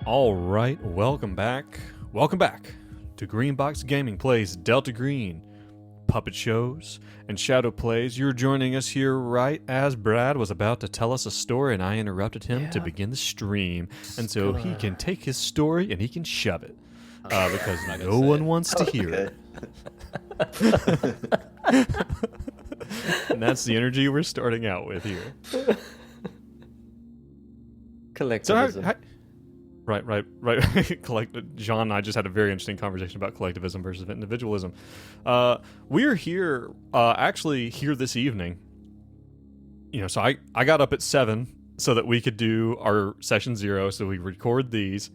All right, welcome back. Welcome back to Greenbox Gaming Plays Delta Green, Puppet Shows, and Shadow Plays. You're joining us here right as Brad was about to tell us a story, and I interrupted him to begin the stream. And so he can take his story and he can shove it because no one wants to hear it. And that's the energy we're starting out with here. Collectivism. So Right. John and I just had a very interesting conversation about collectivism versus individualism. We're here, actually here this evening. You know, so I got up at 7 so that we could do our session 0, so we record these.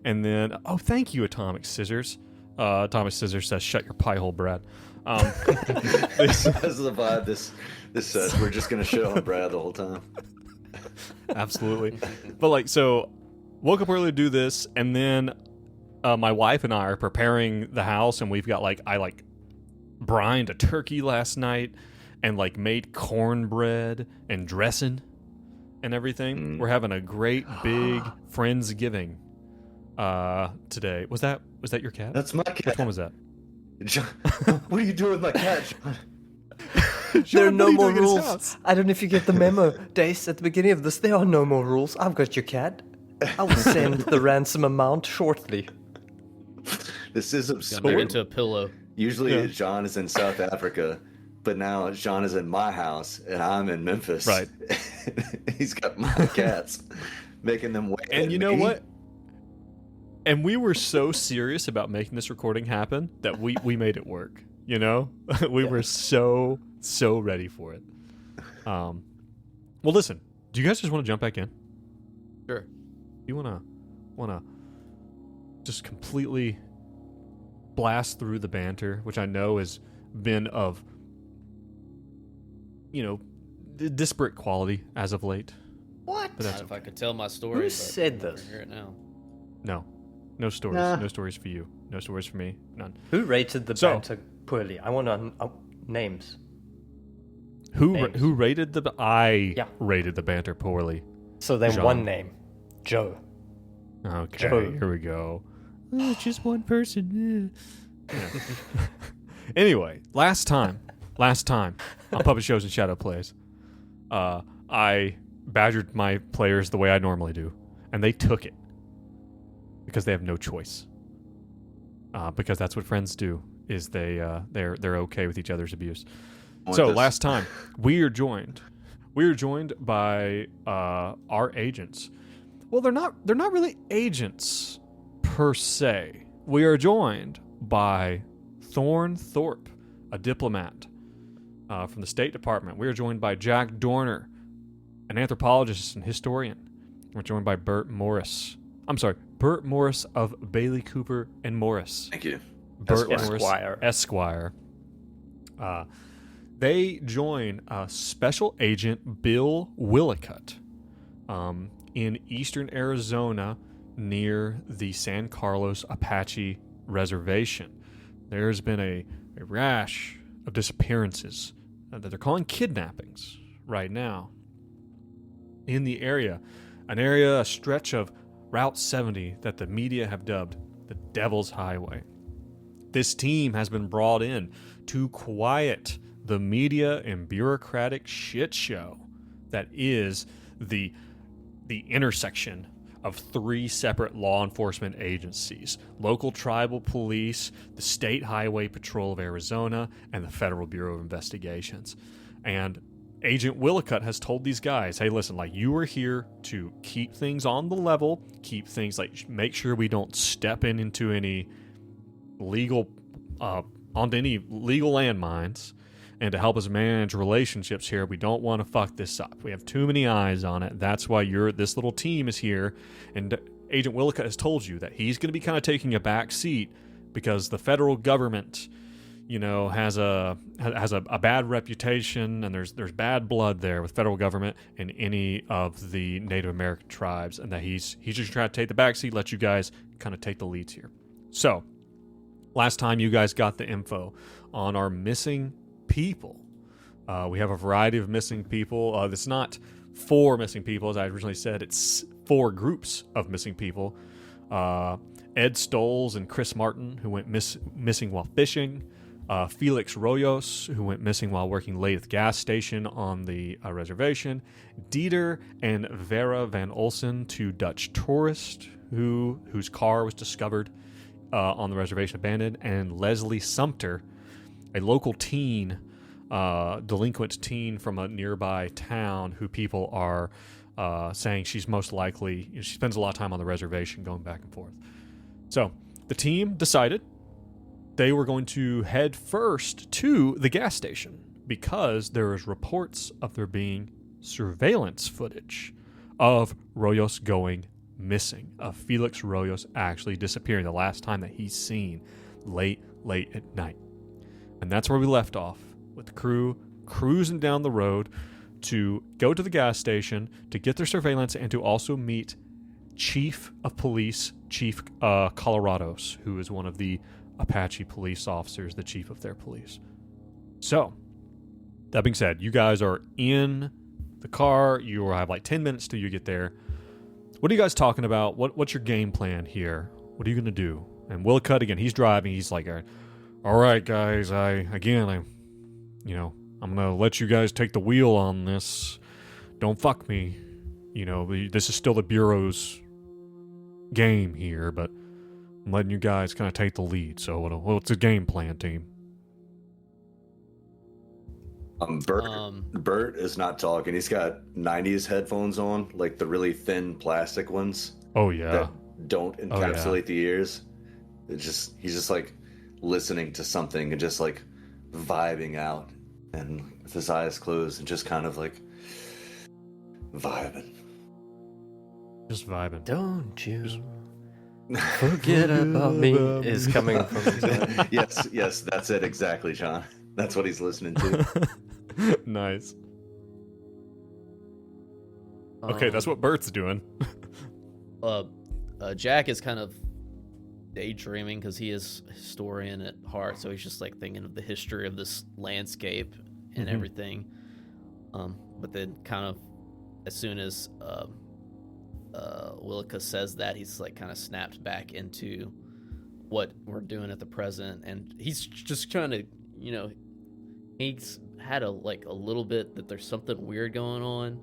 And then, thank you, Atomic Scissors. Atomic Scissors says, shut your pie hole, Brad. This is the vibe this says. We're just going to shit on Brad the whole time. Absolutely. But so woke up early to do this, and then my wife and I are preparing the house, and we've got I brined a turkey last night and made cornbread and dressing and everything. We're having a great big Friendsgiving today. Was that your cat? That's my cat. Which one was that? John, what are you doing with my cat, John? There are no more rules. I don't know if you get the memo, Dace, at the beginning of this. There are no more rules. I've got your cat. I will send the ransom amount shortly. This is absurd. Got into a pillow. Usually John is in South Africa, but now John is in my house, and I'm in Memphis. Right. He's got my cats, making them wait. And you know what? And we were so serious about making this recording happen that we made it work. You know, we were so ready for it. Well, listen. Do you guys just want to jump back in? Sure. You wanna just completely blast through the banter, which I know has been of disparate quality as of late. What? But Not if I could tell my story. Who said this? Hear it now. No stories. Nah. No stories for you. No stories for me. None. Who rated the banter poorly? I want names. Who rated the? I Yeah. rated the banter poorly. So then John. one name. Joe. Okay, Joe. here we go. Just one person. Yeah. Anyway, last time on Puppet Shows and Shadow Plays, I badgered my players the way I normally do, and they took it because they have no choice. Because that's what friends do. Is they're okay with each other's abuse. So last time we are joined by our agents. Well, they're not really agents per se. We are joined by Thorne Thorpe, a diplomat from the State Department. We are joined by Jack Dorner, an anthropologist and historian. We're joined by Burt Morris. I'm sorry, Burt Morris of Bailey Cooper and Morris. Thank you. Burt Esquire. Morris, Esquire. They join Special Agent Bill Willicott in eastern Arizona near the San Carlos Apache Reservation. There's been a rash of disappearances that they're calling kidnappings right now in the area. A stretch of Route 70 that the media have dubbed the Devil's Highway. This team has been brought in to quiet the media and bureaucratic shit show that is the intersection of 3 separate law enforcement agencies: local tribal police, the State Highway Patrol of Arizona, and the Federal Bureau of Investigations. And Agent Willicott has told these guys, hey, listen, you are here to keep things on the level, keep things make sure we don't step into any legal onto any legal landmines, and to help us manage relationships here. We don't want to fuck this up. We have too many eyes on it. That's why this little team is here. And Agent Willicott has told you that he's going to be kind of taking a back seat because the federal government, has a bad reputation, and there's bad blood there with federal government and any of the Native American tribes, and that he's just trying to take the back seat, let you guys kind of take the leads here. So, last time you guys got the info on our missing people. We have a variety of missing people. It's not 4 missing people. As I originally said, it's 4 groups of missing people. Ed Stoles and Chris Martin, who went missing while fishing. Felix Royos, who went missing while working late at the gas station on the reservation. Dieter and Vera Van Olsen, 2 Dutch tourists whose car was discovered on the reservation abandoned. And Leslie Sumter, a local teen, delinquent teen from a nearby town who people are saying she's most likely, she spends a lot of time on the reservation going back and forth. So the team decided they were going to head first to the gas station because there was reports of there being surveillance footage of Royos going missing, of Felix Royos actually disappearing the last time that he's seen late at night. And that's where we left off, with the crew cruising down the road to go to the gas station to get their surveillance and to also meet Chief of Police, Chief Colorados, who is one of the Apache police officers, the chief of their police. So, that being said, you guys are in the car. You have like 10 minutes till you get there. What are you guys talking about? What's your game plan here? What are you going to do? And Willicott, again, he's driving. He's like, all right, guys, I'm going to let you guys take the wheel on this. Don't fuck me. This is still the Bureau's game here, but I'm letting you guys kind of take the lead. So what's the game plan, team? Bert is not talking. He's got 90s headphones on, like the really thin plastic ones. Oh, yeah. That don't encapsulate the ears. He's just like listening to something and just like vibing out, and with his eyes closed and just kind of like vibing. Just vibing. Don't you forget about me is coming from his head. Yes, that's it exactly, John. That's what he's listening to. Nice. Okay, that's what Bert's doing. Jack is kind of daydreaming because he is a historian at heart, so he's just like thinking of the history of this landscape and everything. But then kind of as soon as Willicott says that, he's like kind of snapped back into what we're doing at the present, and he's just trying to, he's had a little bit that there's something weird going on.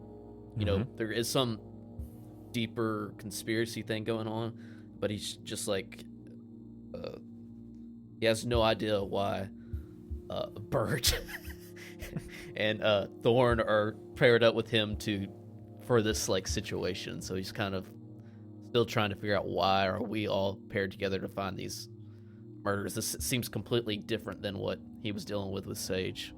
There is some deeper conspiracy thing going on, but he's just like he has no idea why Bert and Thorn are paired up with him for this situation. So he's kind of still trying to figure out why are we all paired together to find these murders. This seems completely different than what he was dealing with Sage.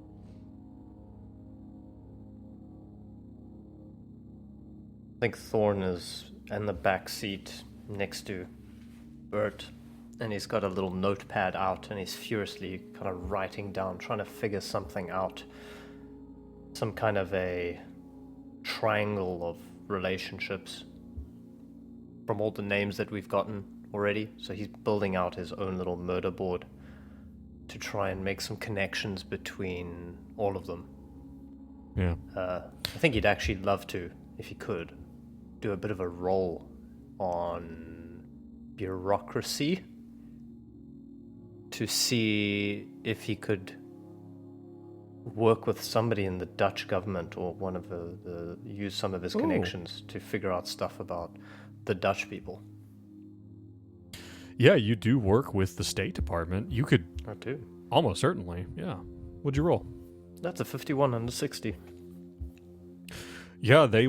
I think Thorn is in the back seat next to Bert, and he's got a little notepad out, and he's furiously kind of writing down, trying to figure something out. Some kind of a triangle of relationships from all the names that we've gotten already. So he's building out his own little murder board to try and make some connections between all of them. Yeah. I think he'd actually love to, if he could, do a bit of a roll on bureaucracy to see if he could work with somebody in the Dutch government or one of use some of his connections to figure out stuff about the Dutch people. Yeah, you do work with the State Department. You could... I do. Almost certainly, yeah. What'd you roll? That's a 51 under 60. Yeah, they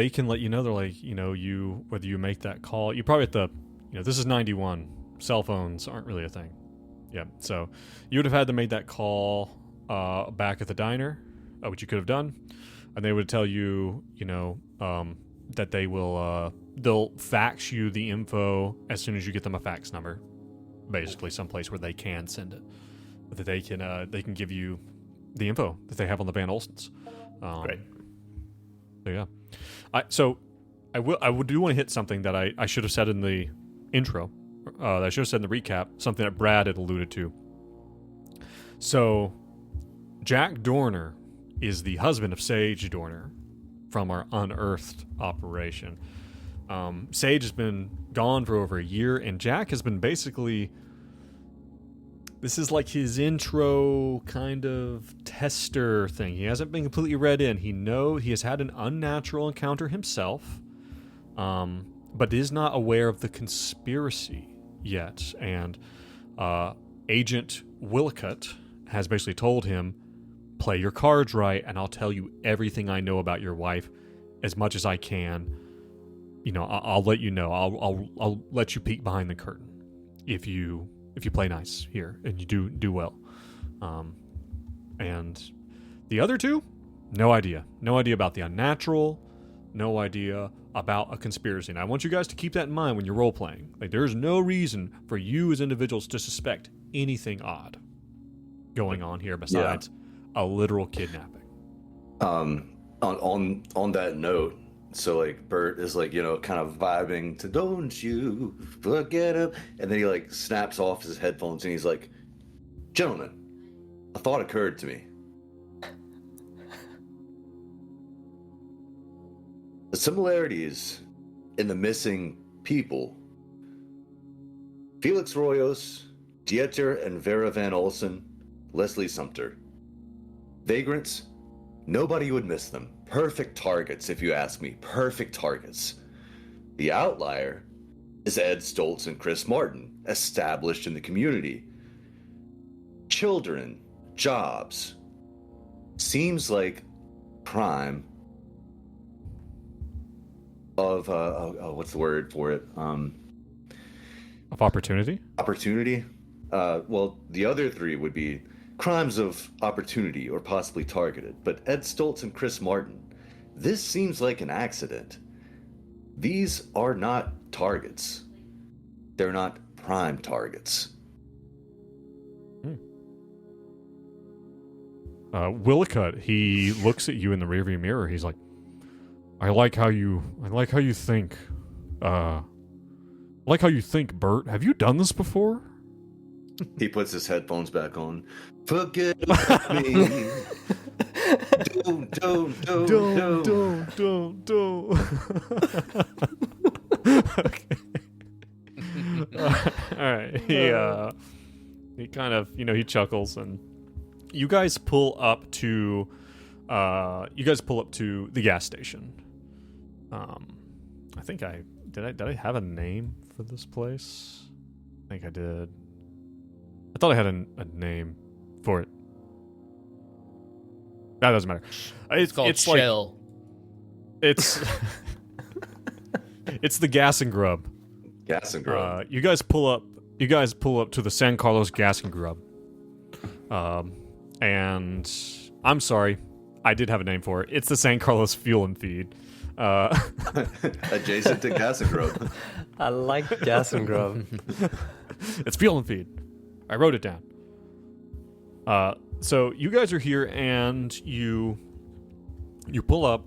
can let you know. They're like, whether you make that call, you probably have to, this is 91. Cell phones aren't really a thing. Yeah, so you would have had to make that call back at the diner, which you could have done, and they would tell you, that they will, they'll fax you the info as soon as you get them a fax number, basically someplace where they can send it, but that they can give you the info that they have on the Van Olsens. Great. So yeah, I do want to hit something that I should have said in the intro, that I should have said in the recap, something that Brad had alluded to. So, Jack Dorner is the husband of Sage Dorner, from our unearthed operation. Sage has been gone for over a year, and Jack has been basically... This is like his intro kind of tester thing. He hasn't been completely read in. He has had an unnatural encounter himself, but is not aware of the conspiracy yet. And Agent Willicott has basically told him, play your cards right, and I'll tell you everything I know about your wife, as much as I can. You know, I'll let you know. I'll let you peek behind the curtain if you play nice here and you do well. And the other two, no idea about the unnatural, no idea about a conspiracy. And I want you guys to keep that in mind when you're role playing. Like, there's no reason for you as individuals to suspect anything odd going on here besides a literal kidnapping. On that note, so like Bert is like, you know, kind of vibing to "Don't you forget him," and then he like snaps off his headphones and he's like, "Gentlemen, a thought occurred to me. The similarities in the missing people, Felix Royos, Dieter and Vera Van Olsen, Leslie Sumter. Vagrants, nobody would miss them. Perfect targets, if you ask me. Perfect targets. The outlier is Ed Stoltz and Chris Martin, established in the community. Children, jobs. Seems like crime of, what's the word for it? Of opportunity? Opportunity? Well, the other three would be crimes of opportunity or possibly targeted. But Ed Stoltz and Chris Martin, this seems like an accident. These are not targets. They're not prime targets. Willicott, he looks at you in the rearview mirror. He's like, I like how you think. I like how you think, Bert. Have you done this before? He puts his headphones back on. Forget about me. Don't. Okay. All right. He kind of, he chuckles, and you guys pull up to the gas station. I think did I have a name for this place? I think I did. I thought I had a name for it. That doesn't matter. It's called Shell. It's it's the Gas and Grub. Gas and Grub. You guys pull up to the San Carlos Gas and Grub. And I'm sorry, I did have a name for it. It's the San Carlos Fuel and Feed. Adjacent to Gas and Grub. I like Gas and Grub. It's Fuel and Feed. I wrote it down. So you guys are here, and you pull up,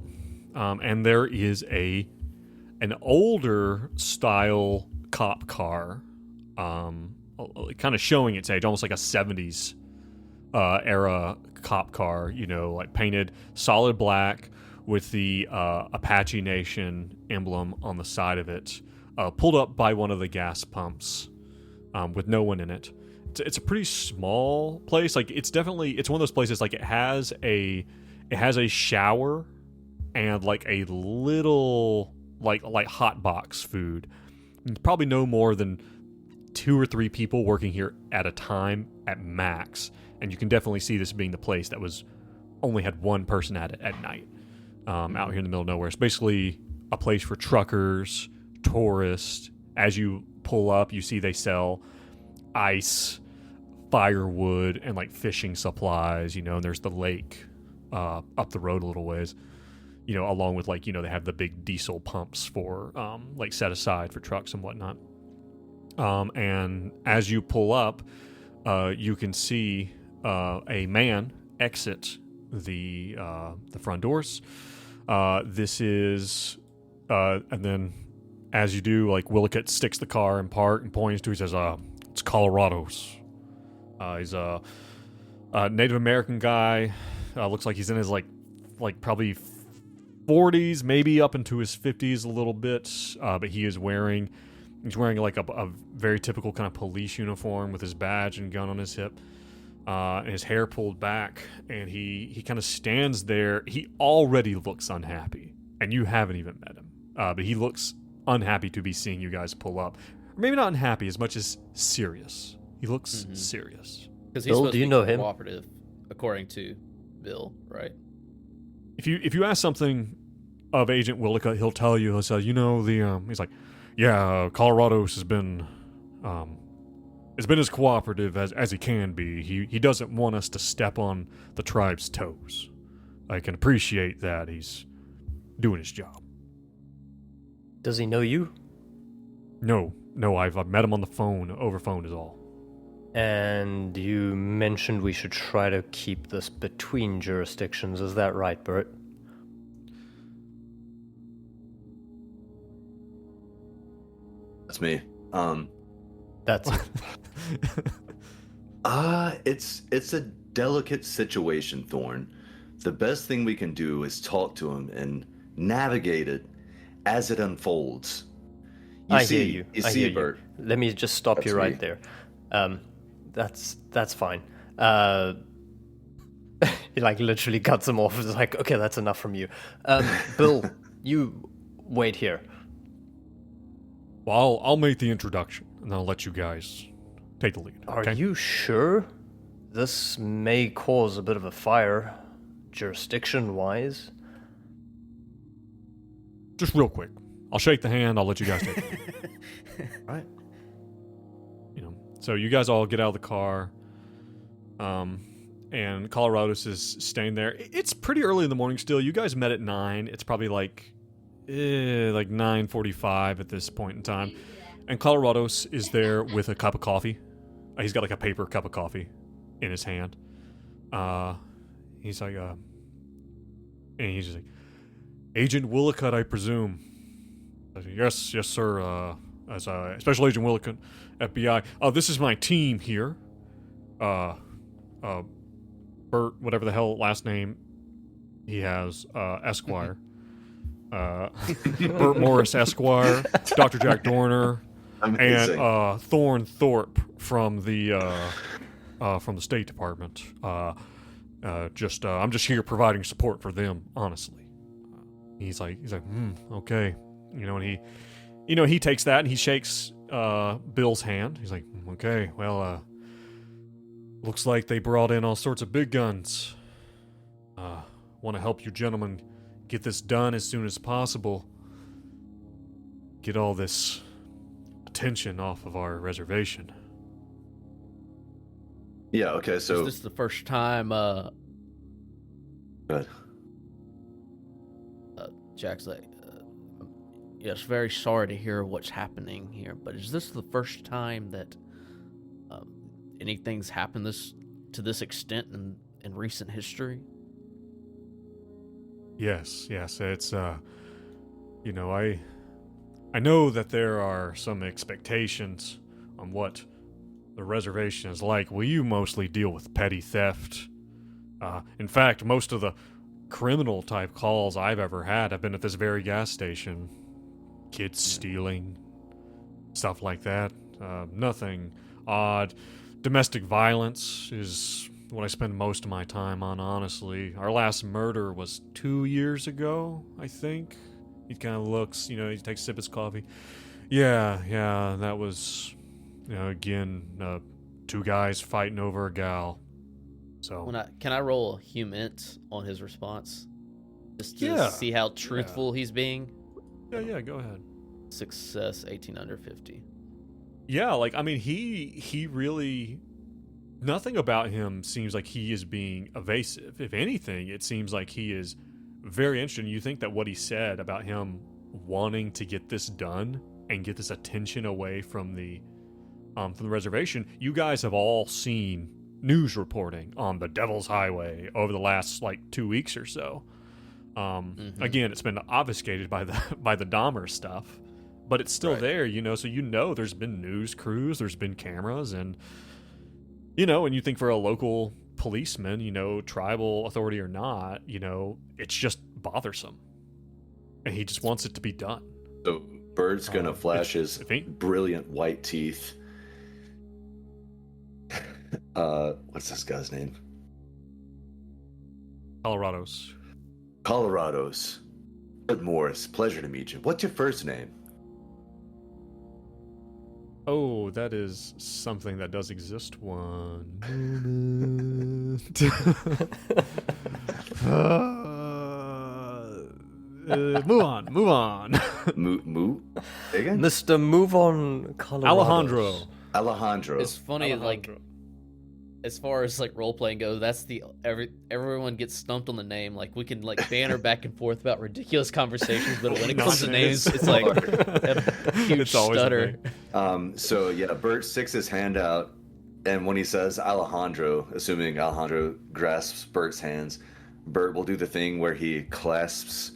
and there is an older style cop car, kind of showing its age, almost like a 70s era cop car. Like painted solid black with the Apache Nation emblem on the side of it, pulled up by one of the gas pumps, with no one in it. It's a pretty small place. Like it's one of those places. Like it has a shower and like a little like hot box food. It's probably no more than 2 or 3 people working here at a time at max. And you can definitely see this being the place that only had one person at it at night, out here in the middle of nowhere. It's basically a place for truckers, tourists. As you pull up, you see they sell ice, firewood, and like fishing supplies, and there's the lake up the road a little ways, along with they have the big diesel pumps for like set aside for trucks and whatnot. And as you pull up, you can see a man exit the front doors. This is and then as you do, like Willicott sticks the car in park and points to, he says, it's Colorado's. He's a Native American guy. Looks like he's in his like probably 40s, maybe up into his 50s a little bit, but he's wearing like a very typical kind of police uniform with his badge and gun on his hip, and his hair pulled back, and he kind of stands there. He already looks unhappy, and you haven't even met him, but he looks unhappy to be seeing you guys pull up. Or maybe not unhappy as much as serious. He looks serious. Because he's Bill, supposed do to you be know him? cooperative, according to Bill, right? If you ask something of Agent Willicott, he'll tell you. He'll say, he's like, yeah, Colorado's has been as cooperative as he can be. He doesn't want us to step on the tribe's toes. I can appreciate that. He's doing his job. Does he know you? No, I've met him on the phone. Over phone is all. And you mentioned we should try to keep this between jurisdictions. Is that right, Bert? That's me. That's It's a delicate situation, Thorn. The best thing we can do is talk to him and navigate it as it unfolds. I hear you. You I see, hear you. Bert. Let me just stop That's you right me. there. That's fine. He like literally cuts him off. It's like, okay, that's enough from you. Bill, you wait here. Well, I'll make the introduction, and I'll let you guys take the lead. Are okay? you sure? This may cause a bit of a fire, jurisdiction-wise. Just real quick. I'll shake the hand. I'll let you guys take the lead. Right. So you guys all get out of the car, and Colorado's is staying there. It's pretty early in the morning still. You guys met at 9. It's probably like 9:45 at this point in time. And Colorado's is there with a cup of coffee. He's got like a paper cup of coffee in his hand. He's like, and he's just like, Agent Willicott, I presume. I said, yes, sir. As Special Agent Willicott, FBI. This is my team here. Bert, whatever the hell last name he has, Esquire. Bert Morris Esquire, Dr. Jack Dorner, Amazing. and Thorne Thorpe from the State Department. I'm just here providing support for them, honestly. He's like, okay, and he takes that and he shakes Bill's hand. He's like, okay, well, looks like they brought in all sorts of big guns. Want to help you gentlemen get this done as soon as possible. Get all this attention off of our reservation. Yeah, okay, so... Is this the first time, Good. Jack's like, yes, very sorry to hear what's happening here, but is this the first time that anything's happened to this extent in recent history? Yes, it's, I know that there are some expectations on what the reservation is like. Well, you mostly deal with petty theft. In fact, most of the criminal type calls I've ever had have been at this very gas station. Kids stealing, stuff like that. Nothing odd. Domestic violence is what I spend most of my time on, honestly. Our last murder was 2 years ago, I think. He kind of looks, he takes a sip of his coffee. Yeah, that was, again, 2 guys fighting over a gal. So Can I roll a humint on his response? Just to Yeah. see how truthful he's being? Yeah, go ahead. Success, 18 under 50. Yeah, he really... Nothing about him seems like he is being evasive. If anything, it seems like he is very interested. You think that what he said about him wanting to get this done and get this attention away from the reservation, you guys have all seen news reporting on the Devil's Highway over the last 2 weeks or so. Again, it's been obfuscated by the Dahmer stuff, but it's still Right. there, so there's been news crews, there's been cameras, and and you think for a local policeman, tribal authority or not, it's just bothersome. and he just wants it to be done. So Bert's gonna flash his if he- brilliant white teeth. What's this guy's name? Colorado's. Bert Morris, pleasure to meet you. What's your first name? Oh, that is something that does exist. One moment. Move on. Moo? Again? Mr. Move On Colorado. Alejandro. It's funny, like, as far as like role playing goes, that's everyone gets stumped on the name. Like we can like banter back and forth about ridiculous conversations, but when it comes to names, it's like a huge It's always a stutter. So yeah, Bert sticks his hand out, and when he says Alejandro, assuming Alejandro grasps Bert's hands, Bert will do the thing where he clasps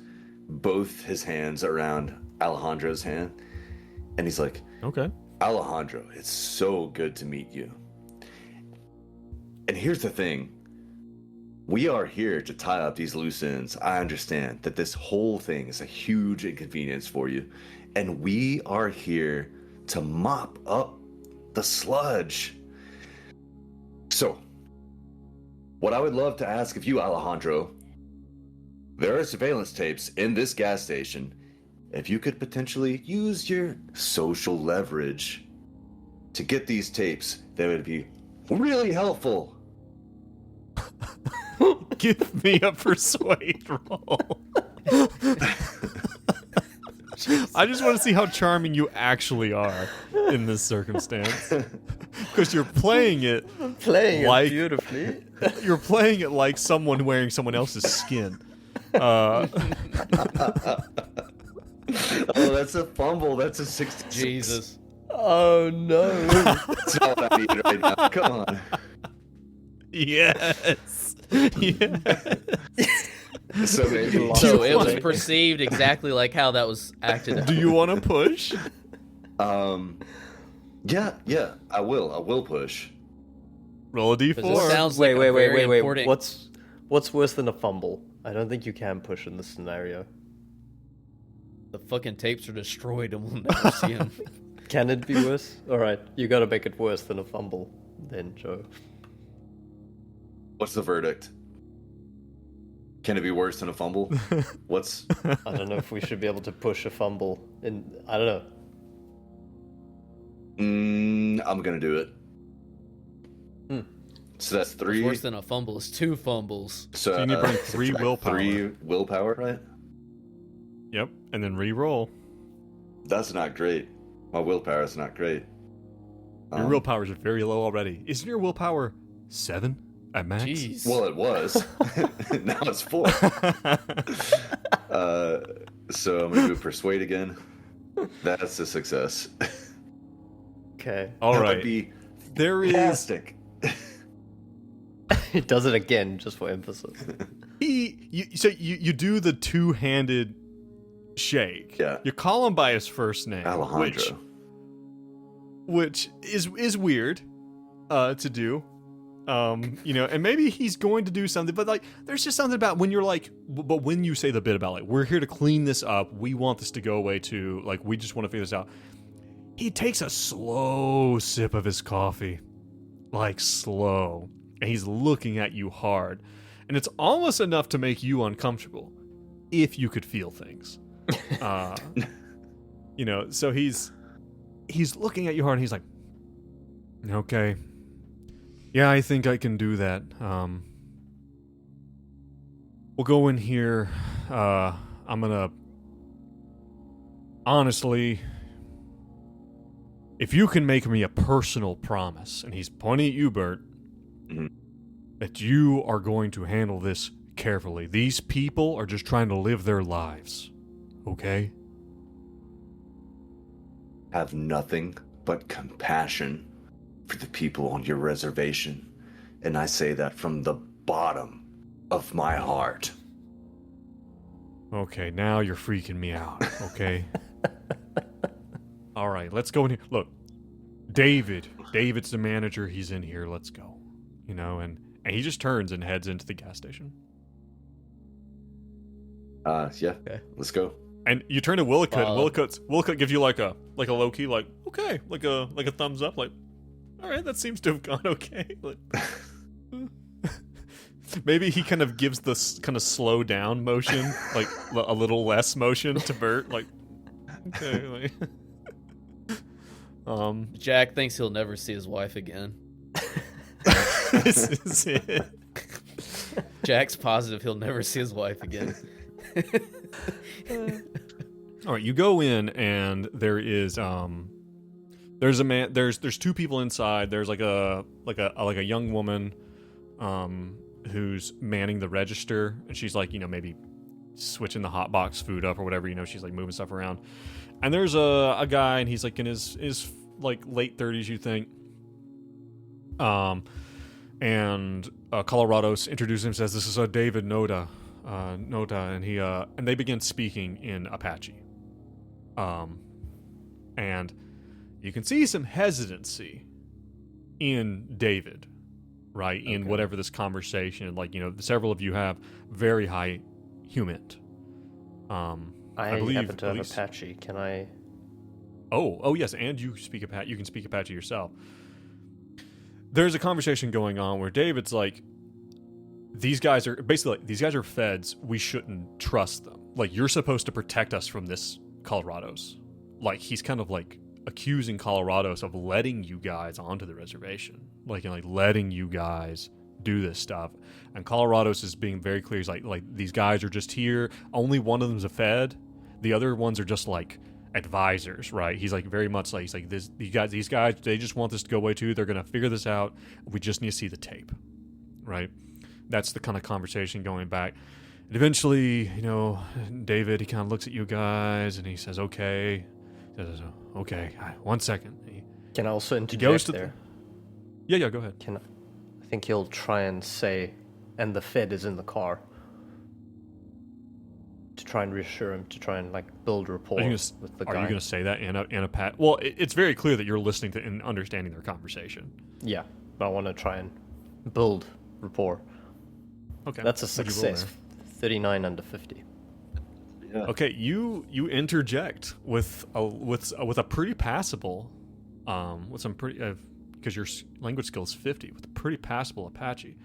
both his hands around Alejandro's hand, and he's like, Okay. Alejandro, it's so good to meet you. And here's the thing. We are here to tie up these loose ends. I understand that this whole thing is a huge inconvenience for you. And we are here to mop up the sludge. So, what I would love to ask of you, Alejandro, there are surveillance tapes in this gas station. If you could potentially use your social leverage to get these tapes, that would be really helpful. Give me a persuade roll. I just want to see how charming you actually are in this circumstance. Because you're playing it like beautifully. You're playing it like someone wearing someone else's skin. Uh, Oh, that's a fumble. That's a 66. Jesus. Oh no. That's all I need right now. Come on. yes. Yes. So maybe. So it was perceived exactly like how that was acted out. Do you want to push? Yeah, I will push. Roll a Because it d4. sounds like Wait. a very important... What's worse than a fumble? I don't think you can push in this scenario. The fucking tapes are destroyed and we'll never see them. Can it be worse? Alright, you gotta make it worse than a fumble, then, Joe. What's the verdict? Can it be worse than a fumble? What's... I don't know if we should be able to push a fumble in... I don't know. I'm gonna do it. So that's What's 3. worse than a fumble is 2 fumbles. So you need to bring 3 subtract willpower. 3 willpower, right? Yep, and then re-roll. That's not great. My willpower is not great. Your willpower is very low already. Isn't your willpower 7 at max? Jeez. Well, it was. Now it's 4. So I'm gonna do persuade again. That's a success. Okay. All That right. would be There is fantastic. It does it again, just for emphasis. you do the two-handed shake. Yeah. You call him by his first name, Alejandro. which is weird to do. And maybe he's going to do something, but like there's just something about when you're like, but when you say the bit about like we're here to clean this up, we want this to go away too, like we just want to figure this out. He takes a slow sip of his coffee, like slow, and he's looking at you hard, and it's almost enough to make you uncomfortable, if you could feel things. So he's looking at you hard, and he's like, okay. Yeah, I think I can do that. We'll go in here. I'm gonna... Honestly, if you can make me a personal promise, and he's pointing at you, Bert, that you are going to handle this carefully. These people are just trying to live their lives. Okay? Have nothing but compassion for the people on your reservation. And I say that from the bottom of my heart. Okay, now you're freaking me out, okay? All right, let's go in here. Look, David's the manager. He's in here. Let's go. And he just turns and heads into the gas station. Yeah. Okay. Let's go. And you turn to Willicott. Follow. Willicott gives you like a low key like okay, like a thumbs up, like all right, that seems to have gone okay. Like, maybe he kind of gives this kind of slow down motion, like a little less motion to Bert, like okay. Like, Jack thinks he'll never see his wife again. this is it. Jack's positive he'll never see his wife again. All right, you go in and there is there's a man, there's two people inside. There's like a young woman who's manning the register, and she's like, you know, maybe switching the hot box food up or whatever, you know, she's like moving stuff around. And there's a guy, and he's like in his like late 30s, you think. And Colorado's introduces him, says, "This is David Nota," and he and they begin speaking in Apache. And you can see some hesitancy in David, right? In whatever this conversation, like, you know, several of you have very high human. I believe happen to at have least- Apache. Can I? Oh yes, and you speak Apache. You can speak Apache yourself. There's a conversation going on where David's like, these guys are feds. We shouldn't trust them. Like, you're supposed to protect us from this Colorado's. Like, he's kind of like accusing Colorado's of letting you guys onto the reservation, like, and like letting you guys do this stuff. And Colorado's is being very clear. He's like these guys are just here. Only one of them's a fed. The other ones are just like advisors, right? He's like very much like, he's like, these guys, they just want this to go away too. They're gonna figure this out. We just need to see the tape, right? That's the kind of conversation going back. And eventually, you know, David, he kind of looks at you guys and he says, "Okay." He says, "Okay, one second." Can I also He interject goes to there? Yeah, go ahead. I think he'll try and say, "And the Fed is in the car," to try and reassure him, to try and like build rapport with the guy. Are you going to say that in a pat? Well, it's very clear that you're listening to and understanding their conversation. Yeah, but I want to try and build rapport. Okay, That's a what'd you roll success. 39 under 50. Yeah. Okay, you interject with a pretty passable, with some pretty because your language skill is 50, with a pretty passable Apache.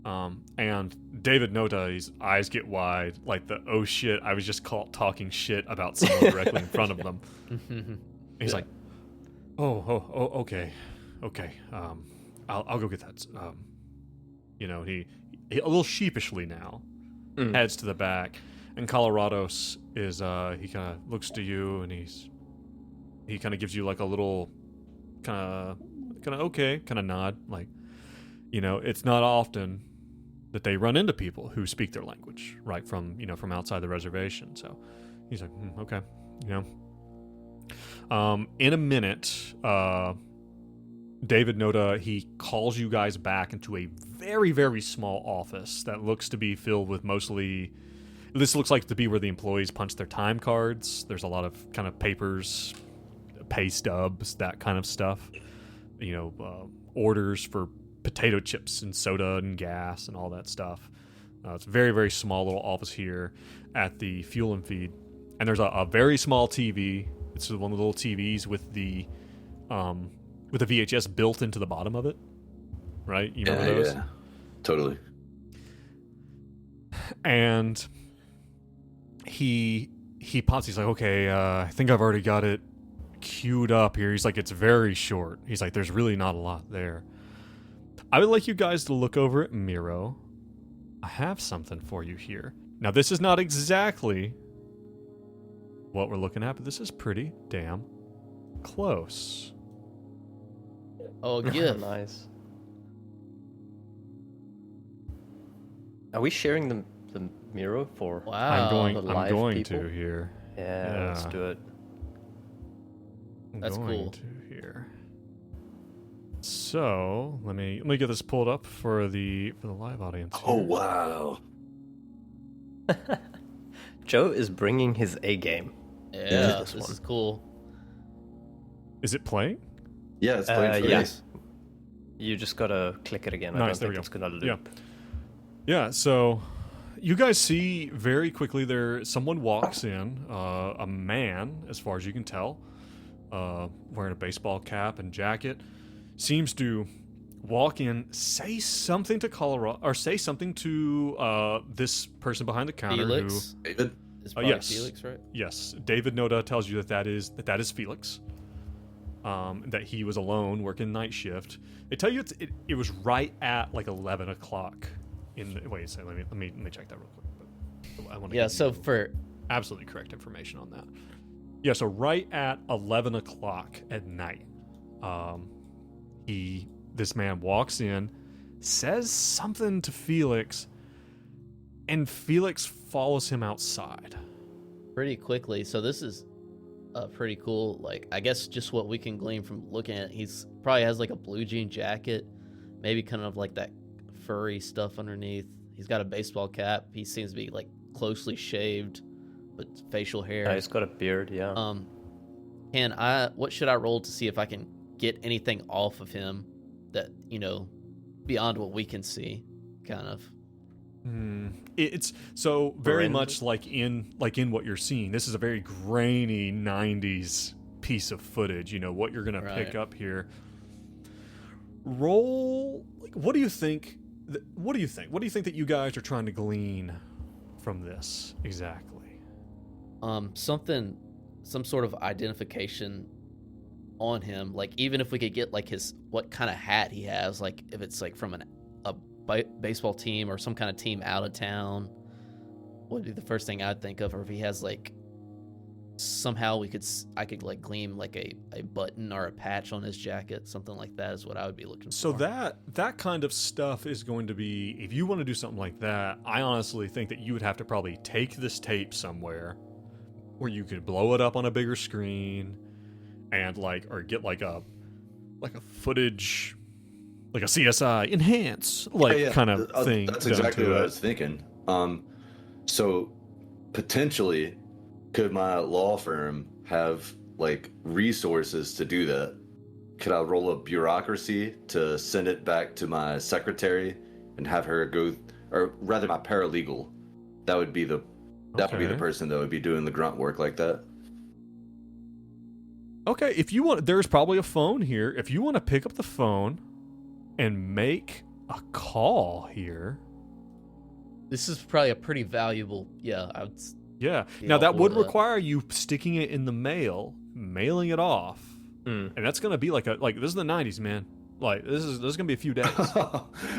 And David Nota, his eyes get wide, like the "oh shit, I was just talking shit about someone directly in front of them." He's like, "Oh, okay. I'll go get that." You know, he a little sheepishly now heads to the back, and Colorado's is he kind of looks to you, and he kind of gives you like a little kind of okay kind of nod, like, you know, it's not often that they run into people who speak their language, right, from outside the reservation. So he's like, okay, you know. In a minute, David Nota, he calls you guys back into a very, very small office that looks to be filled with mostly, this looks like to be where the employees punch their time cards. There's a lot of kind of papers, pay stubs, that kind of stuff. You know, orders for potato chips and soda and gas and all that stuff. It's a very, very small little office here at the fuel and feed. And there's a very small TV. It's one of the little TVs with the VHS built into the bottom of it. Right? You remember those? Yeah, totally. And he pops, he's like, "Okay, I think I've already got it queued up here." He's like, "It's very short." He's like, "There's really not a lot there. I would like you guys to look over at Miro. I have something for you here." Now, this is not exactly what we're looking at, but this is pretty damn close. Oh, yeah. Nice. Are we sharing the Miro for? Wow. I'm the going live people? to here. Yeah, let's Yeah. do it. I'm That's going cool. to here. So let me get this pulled up for the live audience. Oh here. wow. Joe is bringing his A game. Yeah, this this one. is cool. Is it playing? Yeah, it's playing for yes. You just gotta click it again. I Nice, don't there we think go. it's gonna loop. Yeah. Yeah. So you guys see very quickly someone walks in, a man, as far as you can tell, wearing a baseball cap and jacket, seems to walk in, say something to Colorado, or say something to this person behind the counter. Felix. David? It's probably yes. Felix, right? Yes, David Noda tells you that is Felix. That he was alone working night shift. They tell you it was right at like 11 o'clock. Wait a second, let me check that real quick. But I want to Yeah. So for absolutely correct information on that. Yeah, so right at 11 o'clock at night, this man walks in, says something to Felix, and Felix follows him outside. pretty quickly. So this is pretty cool. Like, I guess just what we can glean from looking at it, he's probably has like a blue jean jacket, maybe kind of like that furry stuff underneath. He's got a baseball cap. He seems to be like closely shaved, but facial hair. Yeah, he's got a beard, yeah. What should I roll to see if I can get anything off of him that, beyond what we can see, kind of? It's so very Forensic? much like in what you're seeing. This is a very grainy 90s piece of footage. What you're gonna pick Right. up here. Roll. What do you think? What do you think? What do you think that you guys are trying to glean from this exactly? Some sort of identification on him. Like, even if we could get like what kind of hat he has, like if it's like from a baseball team or some kind of team out of town, would be the first thing I'd think of. Or if he has like somehow I could like glean like a button or a patch on his jacket, something like that is what I would be looking So for. that kind of stuff is going to be, if you want to do something like that, I honestly think that you would have to probably take this tape somewhere where you could blow it up on a bigger screen and or get like a footage, like a CSI enhance kind of thing. That's done exactly to what I it. was thinking. So potentially, could my law firm have like resources to do that? Could I roll a bureaucracy to send it back to my secretary and have her go, or rather my paralegal? That would be the Okay. person that would be doing the grunt work like that. Okay, if you want, there's probably a phone here. If you want to pick up the phone and make a call here. This is probably a pretty valuable. Yeah, Yeah. Be Now that helpful would with that. require you sticking it in the mail, mailing it off, Mm. and that's gonna be like this is the '90s, man. Like this is gonna be a few days.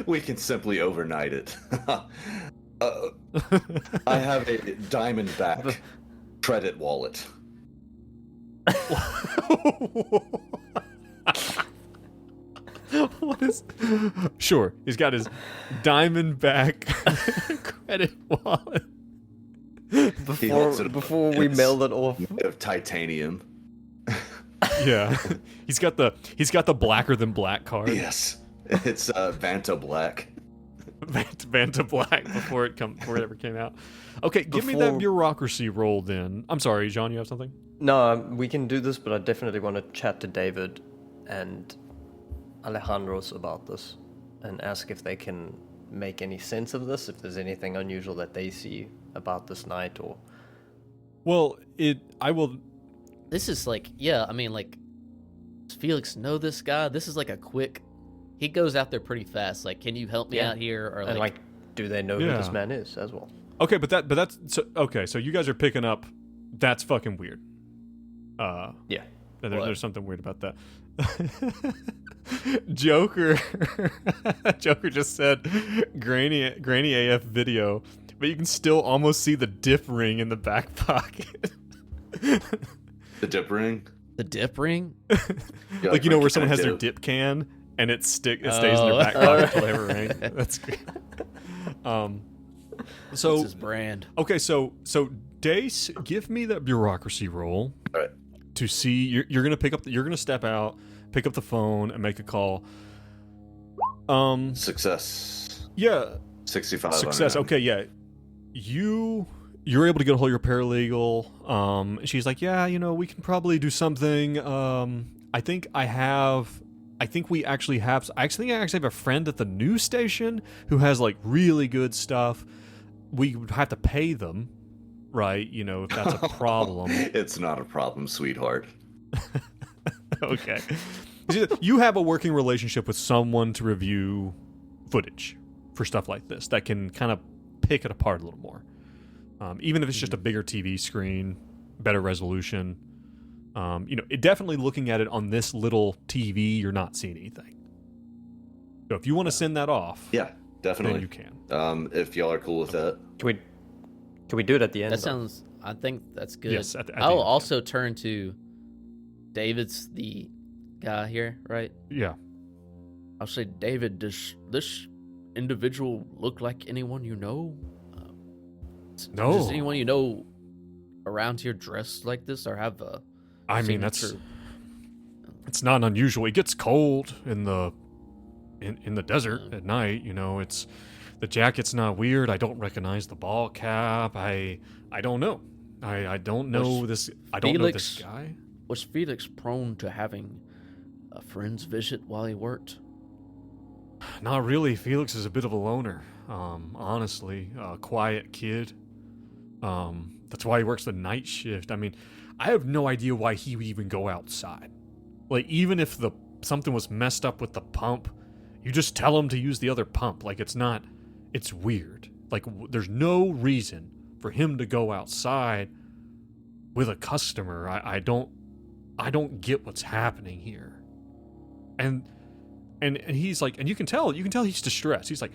We can simply overnight it. I have a Diamondback credit wallet. What is? Sure, he's got his Diamondback credit wallet. He holds it up. Before we It's mailed it off. made of titanium. Yeah, he's got the blacker than black card. Yes, it's Vanta Black. Vanta Black before it ever came out. Okay, give me that Before- bureaucracy roll then. I'm sorry, John, you have something? No, we can do this, but I definitely want to chat to David and Alejandro's about this and ask if they can make any sense of this, if there's anything unusual that they see about this night or... Well, I will. This is like, yeah, I mean, like, does Felix know this guy? This is like a quick. He goes out there pretty fast. Like, can you help me Yeah. out here? Or And, like, do they know who Yeah. this man is as well? Okay, but that's so, okay. So you guys are picking up. That's fucking weird. Yeah. What? There's something weird about that. Joker just said grainy AF video, but you can still almost see the dip ring in the back pocket. The dip ring. the dip ring? Yeah, Like, where Ricky someone has their dip. dip can and it stays in their Oh. back pocket till they have a ring. That's great. What's So his brand? okay, so Dace, give me that bureaucracy roll All right. to see you're gonna pick up. You're gonna step out, pick up the phone, and make a call. Success. Yeah, 65. success. Okay, yeah. You're able to get a hold of your paralegal. And she's like, yeah, we can probably do something. I think I actually have a friend at the news station who has like really good stuff. we would have to pay them, right? You know, if that's a problem. It's not a problem, sweetheart. Okay. You have a working relationship with someone to review footage for stuff like this that can kind of pick it apart a little more. Even if it's just a bigger TV screen, better resolution. You know, definitely looking at it on this little TV, you're not seeing anything. So if you want to send that off, Yeah, definitely. then you can. If y'all are cool with that. Can we do it at the end? That though? sounds. I think that's good. Yes, at the I'll end, also turn to David's the guy here, right? Yeah. I'll say, David, does this individual look like anyone you know? No. Does anyone you know around here dressed like this or have a I mean, signature? it's not unusual. It gets cold in the desert at night. You know, it's the jacket's not weird. I don't recognize the ball cap. I don't know. I don't know this. I don't know this guy. Was Felix prone to having a friend's visit while he worked? Not really. Felix is a bit of a loner. Honestly, a quiet kid. That's why he works the night shift. I mean, I have no idea why he would even go outside. Like, even if something was messed up with the pump, you just tell him to use the other pump. Like, it's weird. Like, there's no reason for him to go outside with a customer. I don't get what's happening here. And he's like, and you can tell he's distressed. He's like,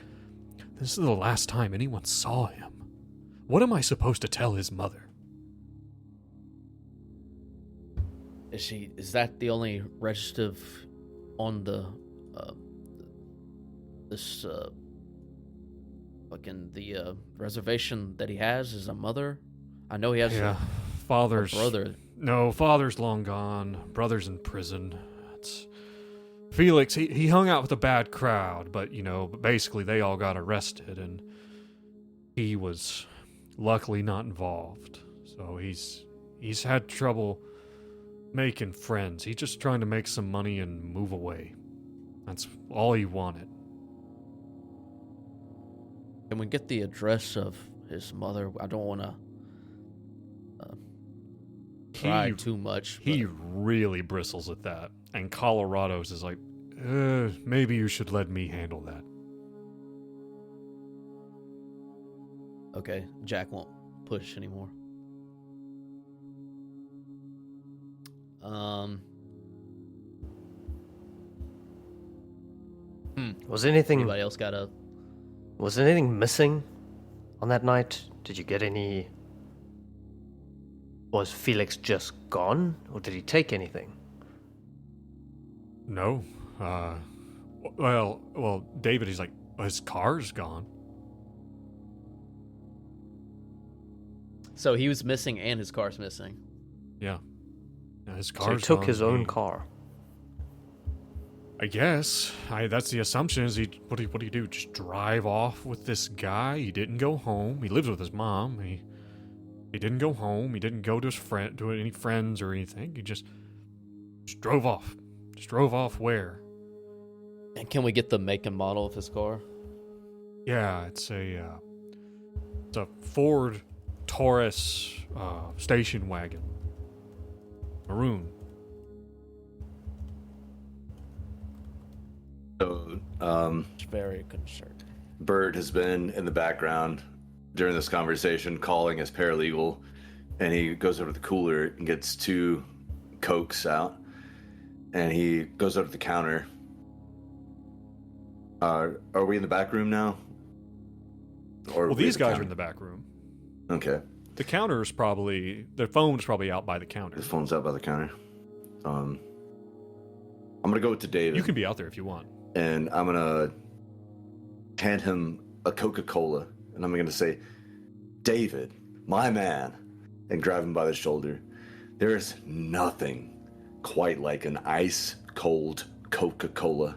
this is the last time anyone saw him. What am I supposed to tell his mother? Is that the only register on the reservation that he has is a mother? I know he has a brother. No, father's long gone. Brother's in prison. Felix, he hung out with a bad crowd, but, you know, basically they all got arrested, and he was luckily not involved. So he's had trouble making friends. He's just trying to make some money and move away. That's all he wanted. Can we get the address of his mother? I don't want to pry too much. He really bristles at that. And Colorado's is like, maybe you should let me handle that. Okay, Jack won't push anymore. Was anything Anybody else got a? Was anything missing on that night? Did you get any? Was Felix just gone, or did he take anything? No. Well, David, he's like, his car's gone. So he was missing and his car's missing. Yeah. His So car's he took gone. his own car. I guess. That's the assumption. Is what do you do? Just drive off with this guy? He didn't go home. He lives with his mom. He didn't go home. He didn't go to any friends or anything. He just drove off. Just drove off where? And can we get the make and model of his car? Yeah, it's a Ford Taurus station wagon. Maroon. So, It's very concerned. Bert has been in the background during this conversation calling his paralegal, and he goes over to the cooler and gets 2 Cokes out, and he goes over to the counter. Are we in the back room now? Or Well, we these at the guys are counter? in the back room. Okay. The phone's probably out by the counter. His phone's out by the counter. I'm gonna go to David. You can be out there if you want. And I'm gonna hand him a Coca-Cola, and I'm gonna say, David, my man, and grab him by the shoulder. There is nothing quite like an ice cold Coca-Cola.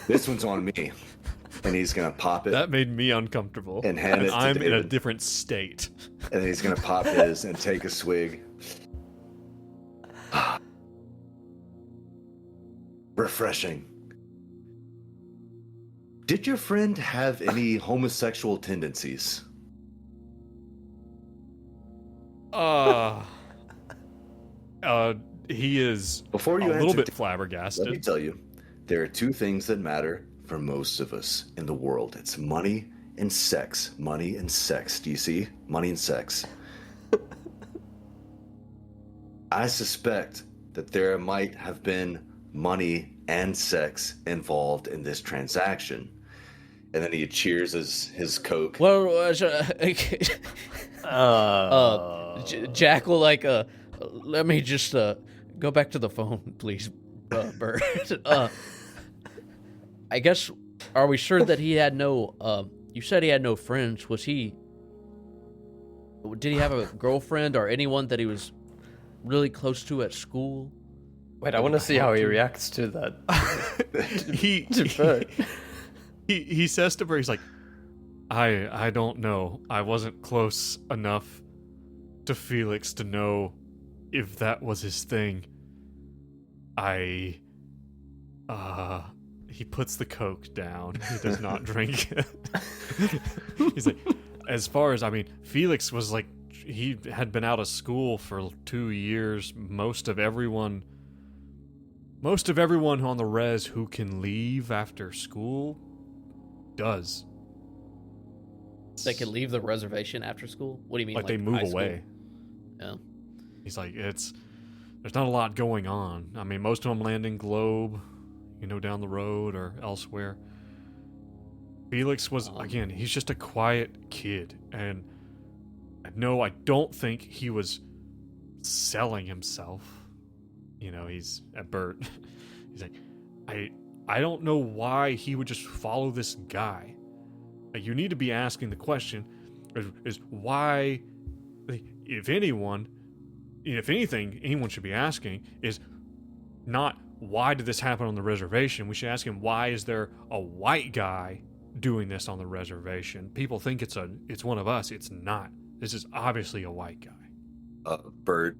This one's on me. And he's gonna pop it. That made me uncomfortable. And hand it to I'm in a David. different state. And then he's gonna pop his and take a swig. Refreshing. Did your friend have any homosexual tendencies? He is Before you a little answer, bit let me flabbergasted. tell you, there are two things that matter for most of us in the world. It's money and sex. Money and sex. Do you see? Money and sex. I suspect that there might have been money and sex involved in this transaction. And then he cheers his Coke. Well, Jack will let me just go back to the phone, please, Bert. I guess, are we sure that he had no? You said he had no friends. Did he have a girlfriend or anyone that he was really close to at school? Wait, I want to see how he reacts to that. He says to Bert, he's like, I don't know. I wasn't close enough to Felix to know if that was his thing. He puts the Coke down. He does not drink it. He's like, as far as, Felix was like, he had been out of school for 2 years. Most of everyone on the res who can leave after school does. They can leave the reservation after school? What do you mean? Like they move high school? away. Yeah. He's like, there's not a lot going on. Most of them land in Globe, down the road or elsewhere. Felix was, again, he's just a quiet kid. And no, I don't think he was selling himself. He's at Bert. He's like, I don't know why he would just follow this guy. Like, you need to be asking the question is why, if anything, anyone should be asking is not why did this happen on the reservation. We should ask him, why is there a white guy doing this on the reservation? People think it's one of us. It's not. This is obviously a white guy. Bert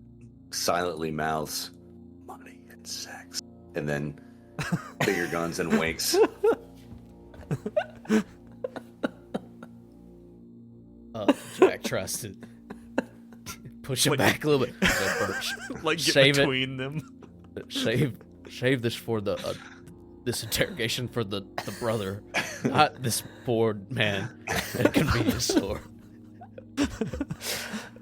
silently mouths, money and sex. And then finger guns and winks. Jack tries to push him back a little bit. Like get Save between them. Save this for this interrogation for the brother, not this poor man at a convenience store.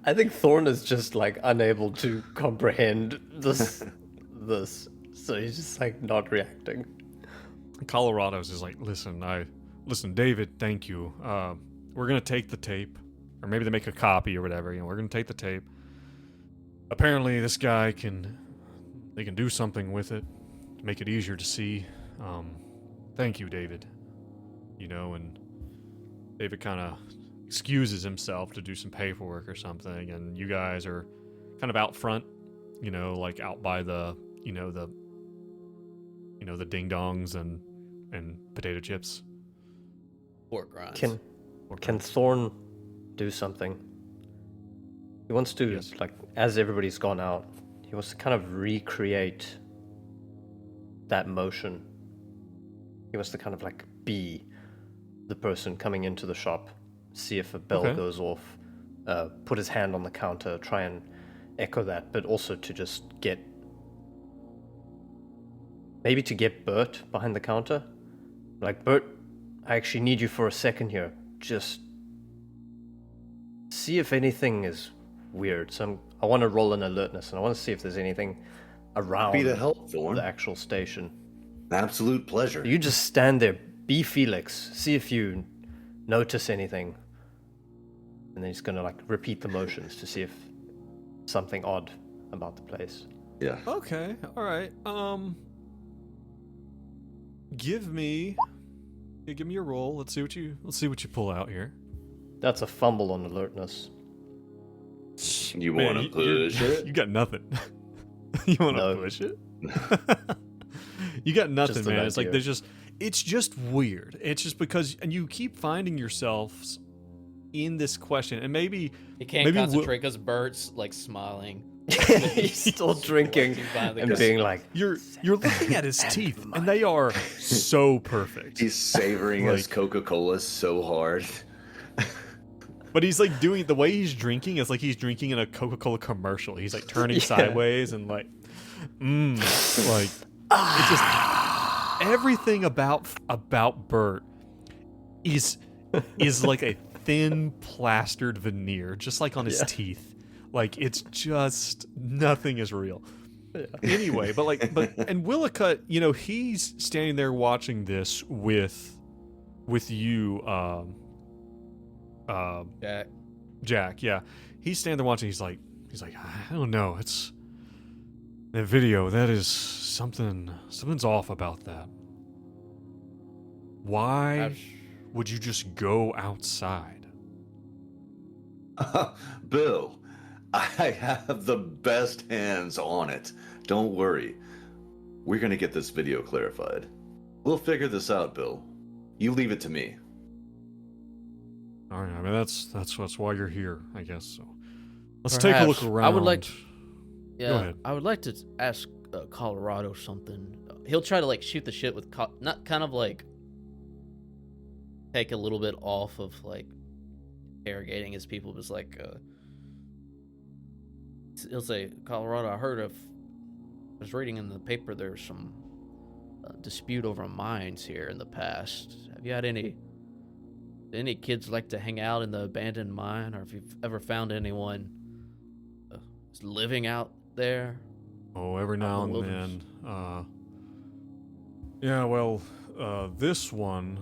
I think Thorn is just unable to comprehend this, so he's just not reacting. Colorado's is like, listen, David, thank you. We're gonna take the tape, or maybe they make a copy or whatever. We're gonna take the tape. Apparently, this guy can do something with it to make it easier to see. Thank you, David. And David kind of excuses himself to do some paperwork or something, and you guys are kind of out front, out by the ding dongs and potato chips. Pork rinds. Can Thorn do something? He wants to, Yes. as everybody's gone out, he wants to kind of recreate that motion. He wants to kind of be the person coming into the shop, see if a bell goes off, put his hand on the counter, try and echo that, but also to just get Bert behind the counter. Bert, I actually need you for a second here. Just see if anything is weird. So I want to roll an alertness, and I want to see if there's anything around Be to help, Thorn. the actual station. Absolute pleasure. You just stand there, be Felix, see if you notice anything. And then he's going to repeat the motions to see if something odd about the place. Yeah. Okay, all right. Give me a roll. Let's see what you pull out here. That's a fumble on alertness. You want to push it? You got nothing. You want to No. push it? You got nothing, Just an man. It's idea. it's just weird. It's just because, and you keep finding yourselves in this question, and maybe He can't maybe concentrate because Bert's smiling. He's still drinking behind the and counter. being like, You're looking at his teeth, and they are so perfect. He's savoring his Coca-Cola so hard. But he's like doing the way he's drinking is like he's drinking in a Coca-Cola commercial. He's like turning sideways and like, like it's just everything about Bert is like a thin plastered veneer, just like on his teeth. Like it's just nothing is real. Yeah. Anyway, and Willicott, you know, he's standing there watching this with you, Jack. Yeah, he's standing there watching. He's like, I don't know. It's that video. That is something's off about that. Why would you just go outside? Bill, I have the best hands on it. Don't worry. We're gonna get this video clarified. We'll figure this out, Bill. You leave it to me. All right. I mean, that's why you're here, I guess. So let's Perhaps. take a look around. I would like to, Go ahead. I would like to ask Colorado something. He'll try to like shoot the shit with not kind of like take a little bit off of like interrogating his people. Just like he'll say, Colorado, I was reading in the paper there's some dispute over mines here in the past. Have you had any kids like to hang out in the abandoned mine, or if you've ever found anyone living out there? Oh, every now and then. Yeah, well, this one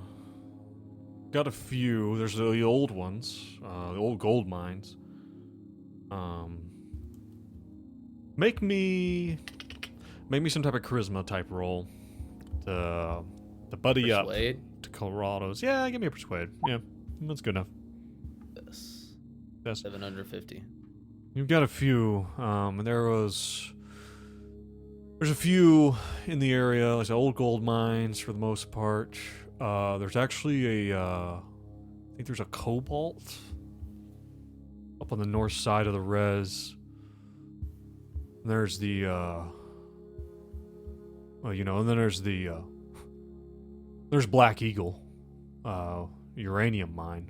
got a few. There's the old ones, the old gold mines. Make me some type of charisma type roll. The buddy Persuade? Up to Colorado's. Yeah, give me a persuade. Yeah, that's good enough. Yes. 750. You've got a few. And there's a few in the area, like old gold mines for the most part. There's actually I think there's a cobalt up on the north side of the res. And there's the and then there's Black Eagle, uranium mine.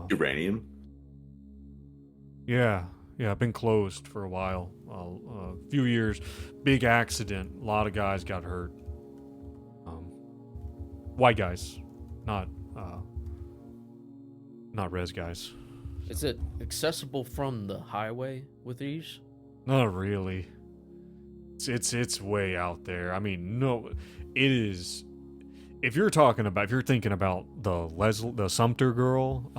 Uranium? Yeah, been closed for a while, a few years. Big accident, a lot of guys got hurt. White guys, not res guys. Is it accessible from the highway with these? Not really. It's way out there. I mean, no, it is. If you're thinking about the Sumter girl,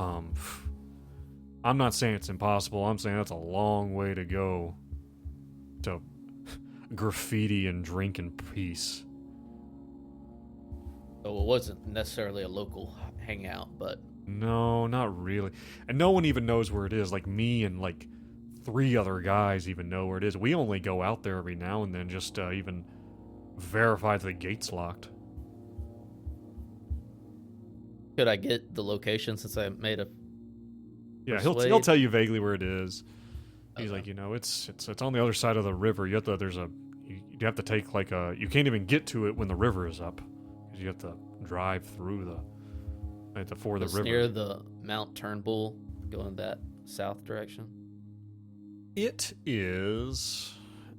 I'm not saying it's impossible. I'm saying that's a long way to go to graffiti and drink in peace. Oh, it wasn't necessarily a local hangout, but No, not really. And no one even knows where it is. Like me and like 3 other guys even know where it is. We only go out there every now and then just even verify the gate's locked. could I get the location since I made a Yeah, he'll tell you vaguely where it is. He's like, it's on the other side of the river. You have to take like you can't even get to it when the river is up. You have to drive through for the river. Near the Mount Turnbull, going that south direction. It is.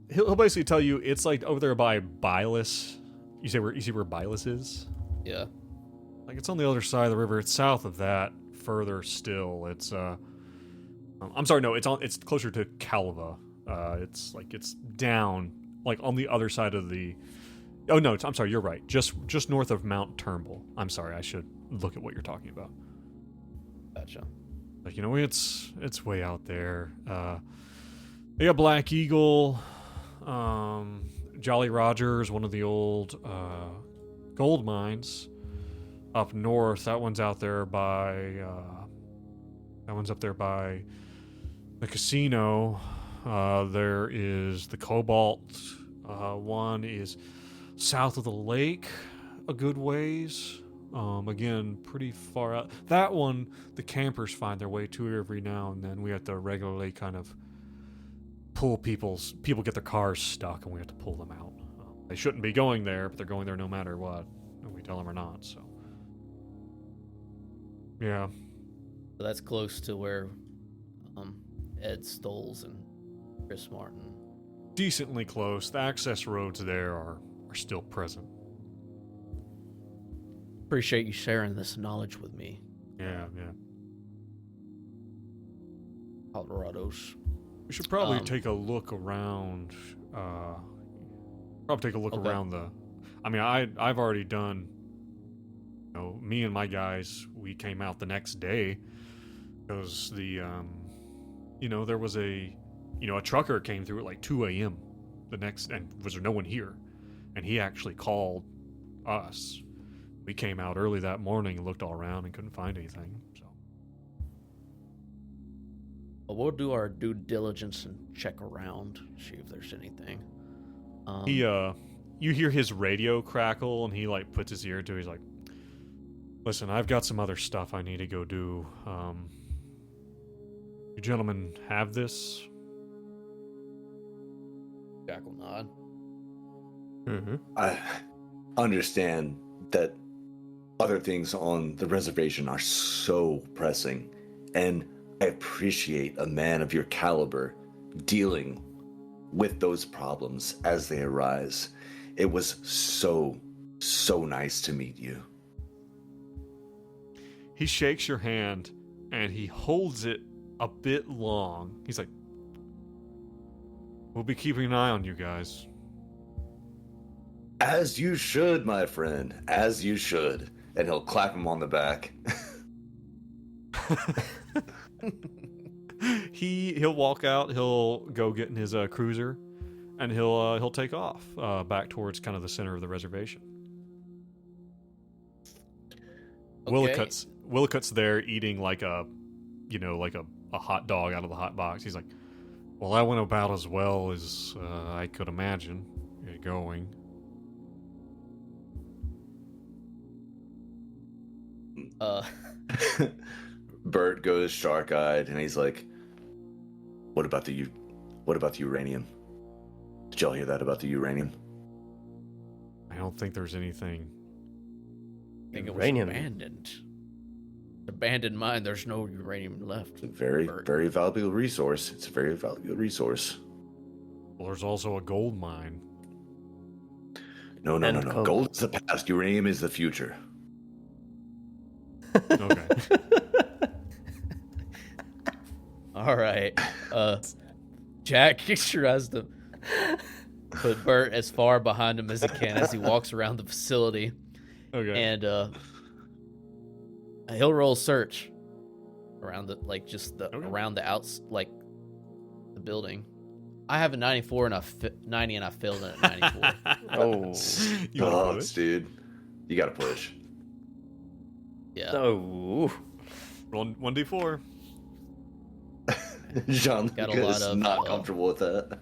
He'll basically tell you it's like over there by Bylis. You see where Bylis is? Yeah. Like it's on the other side of the river. It's south of that. Further still, it's I'm sorry, no, it's closer to Calva. It's down like on the other side of the. Oh no, I'm sorry, you're right. Just north of Mount Turnbull. I'm sorry, I should look at what you're talking about. Gotcha. Like it's way out there. They got Black Eagle, Jolly Rogers, one of the old gold mines up north. That one's out there by up there by the casino. There is the Cobalt. One is south of the lake a good ways. Again, pretty far out. That one, the campers find their way to every now and then. We have to regularly kind of pull people get their cars stuck, and we have to pull them out. They shouldn't be going there, but they're going there no matter what. And we tell them or not, so. Yeah. So that's close to where Ed Stoles and Chris Martin. Decently close. The access roads there are still present. Appreciate you sharing this knowledge with me, Yeah. Colorados. We should probably take a look around. Probably take a look Okay. around the. I mean, I've already done. You know, me and my guys, we came out the next day because the there was a trucker came through at like 2 a.m. the next, and was there no one here, and he actually called us. We came out early that morning and looked all around and couldn't find anything. So Well, we'll do our due diligence and check around, see if there's anything. you hear his radio crackle, and he like puts his ear to it. He's like, "Listen, I've got some other stuff I need to go do. You gentlemen have this?" Jack will nod. Mm-hmm. I understand that other things on the reservation are so pressing, and I appreciate a man of your caliber dealing with those problems as they arise. It was so nice to meet you. He shakes your hand, and he holds it a bit long. He's like, "We'll be keeping an eye on you guys." As you should, my friend, as you should. And he'll clap him on the back. He'll walk out. He'll go get in his cruiser, and he'll take off back towards kind of the center of the reservation. Okay. Willicutt's there eating like a hot dog out of the hot box. He's like, "Well, that went about as well as I could imagine it going." Bert goes shark-eyed, and he's like, What about the uranium? Did y'all hear that about the uranium?" I don't think there's anything. I think it was Uranium. abandoned. Abandoned mine, there's no uranium left. It's a very, Bert. very valuable resource. It's a very valuable resource. Well, there's also a gold mine. No. And coal. Gold is the past. Uranium is the future. Okay. All right. Jack tries to put Bert as far behind him as he can as he walks around the facility. Okay. And he'll roll search around the around the outs, like the building. I have a 94 and 90, and I failed it at 94. Oh. You wanna push? Dude. You gotta push. Yeah. Oh. Roll 1d4. John Got a is lot of, not comfortable with that.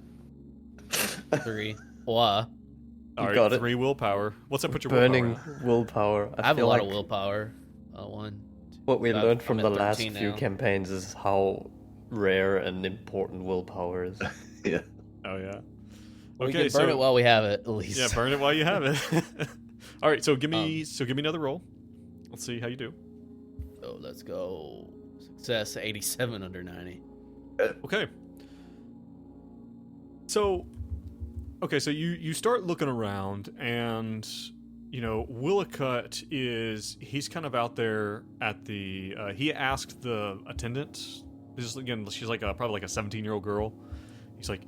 3. Wow. All right, got it. 3 willpower. What's that put your Burning willpower at? willpower. I have a feel lot like of willpower. 1. What we I'm learned from at the last 13 few now. campaigns is how rare and important willpower is. Yeah. Oh yeah. We Okay, can burn so it while we have it, at least. yeah, burn it while you have it. All right, so give me another roll. Let's see how you do. So let's go. Success 87 under 90. Okay. So you start looking around, and Willicutt he's kind of out there at the he asked the attendant. This is, again, she's like probably like a 17-year-old girl. He's like,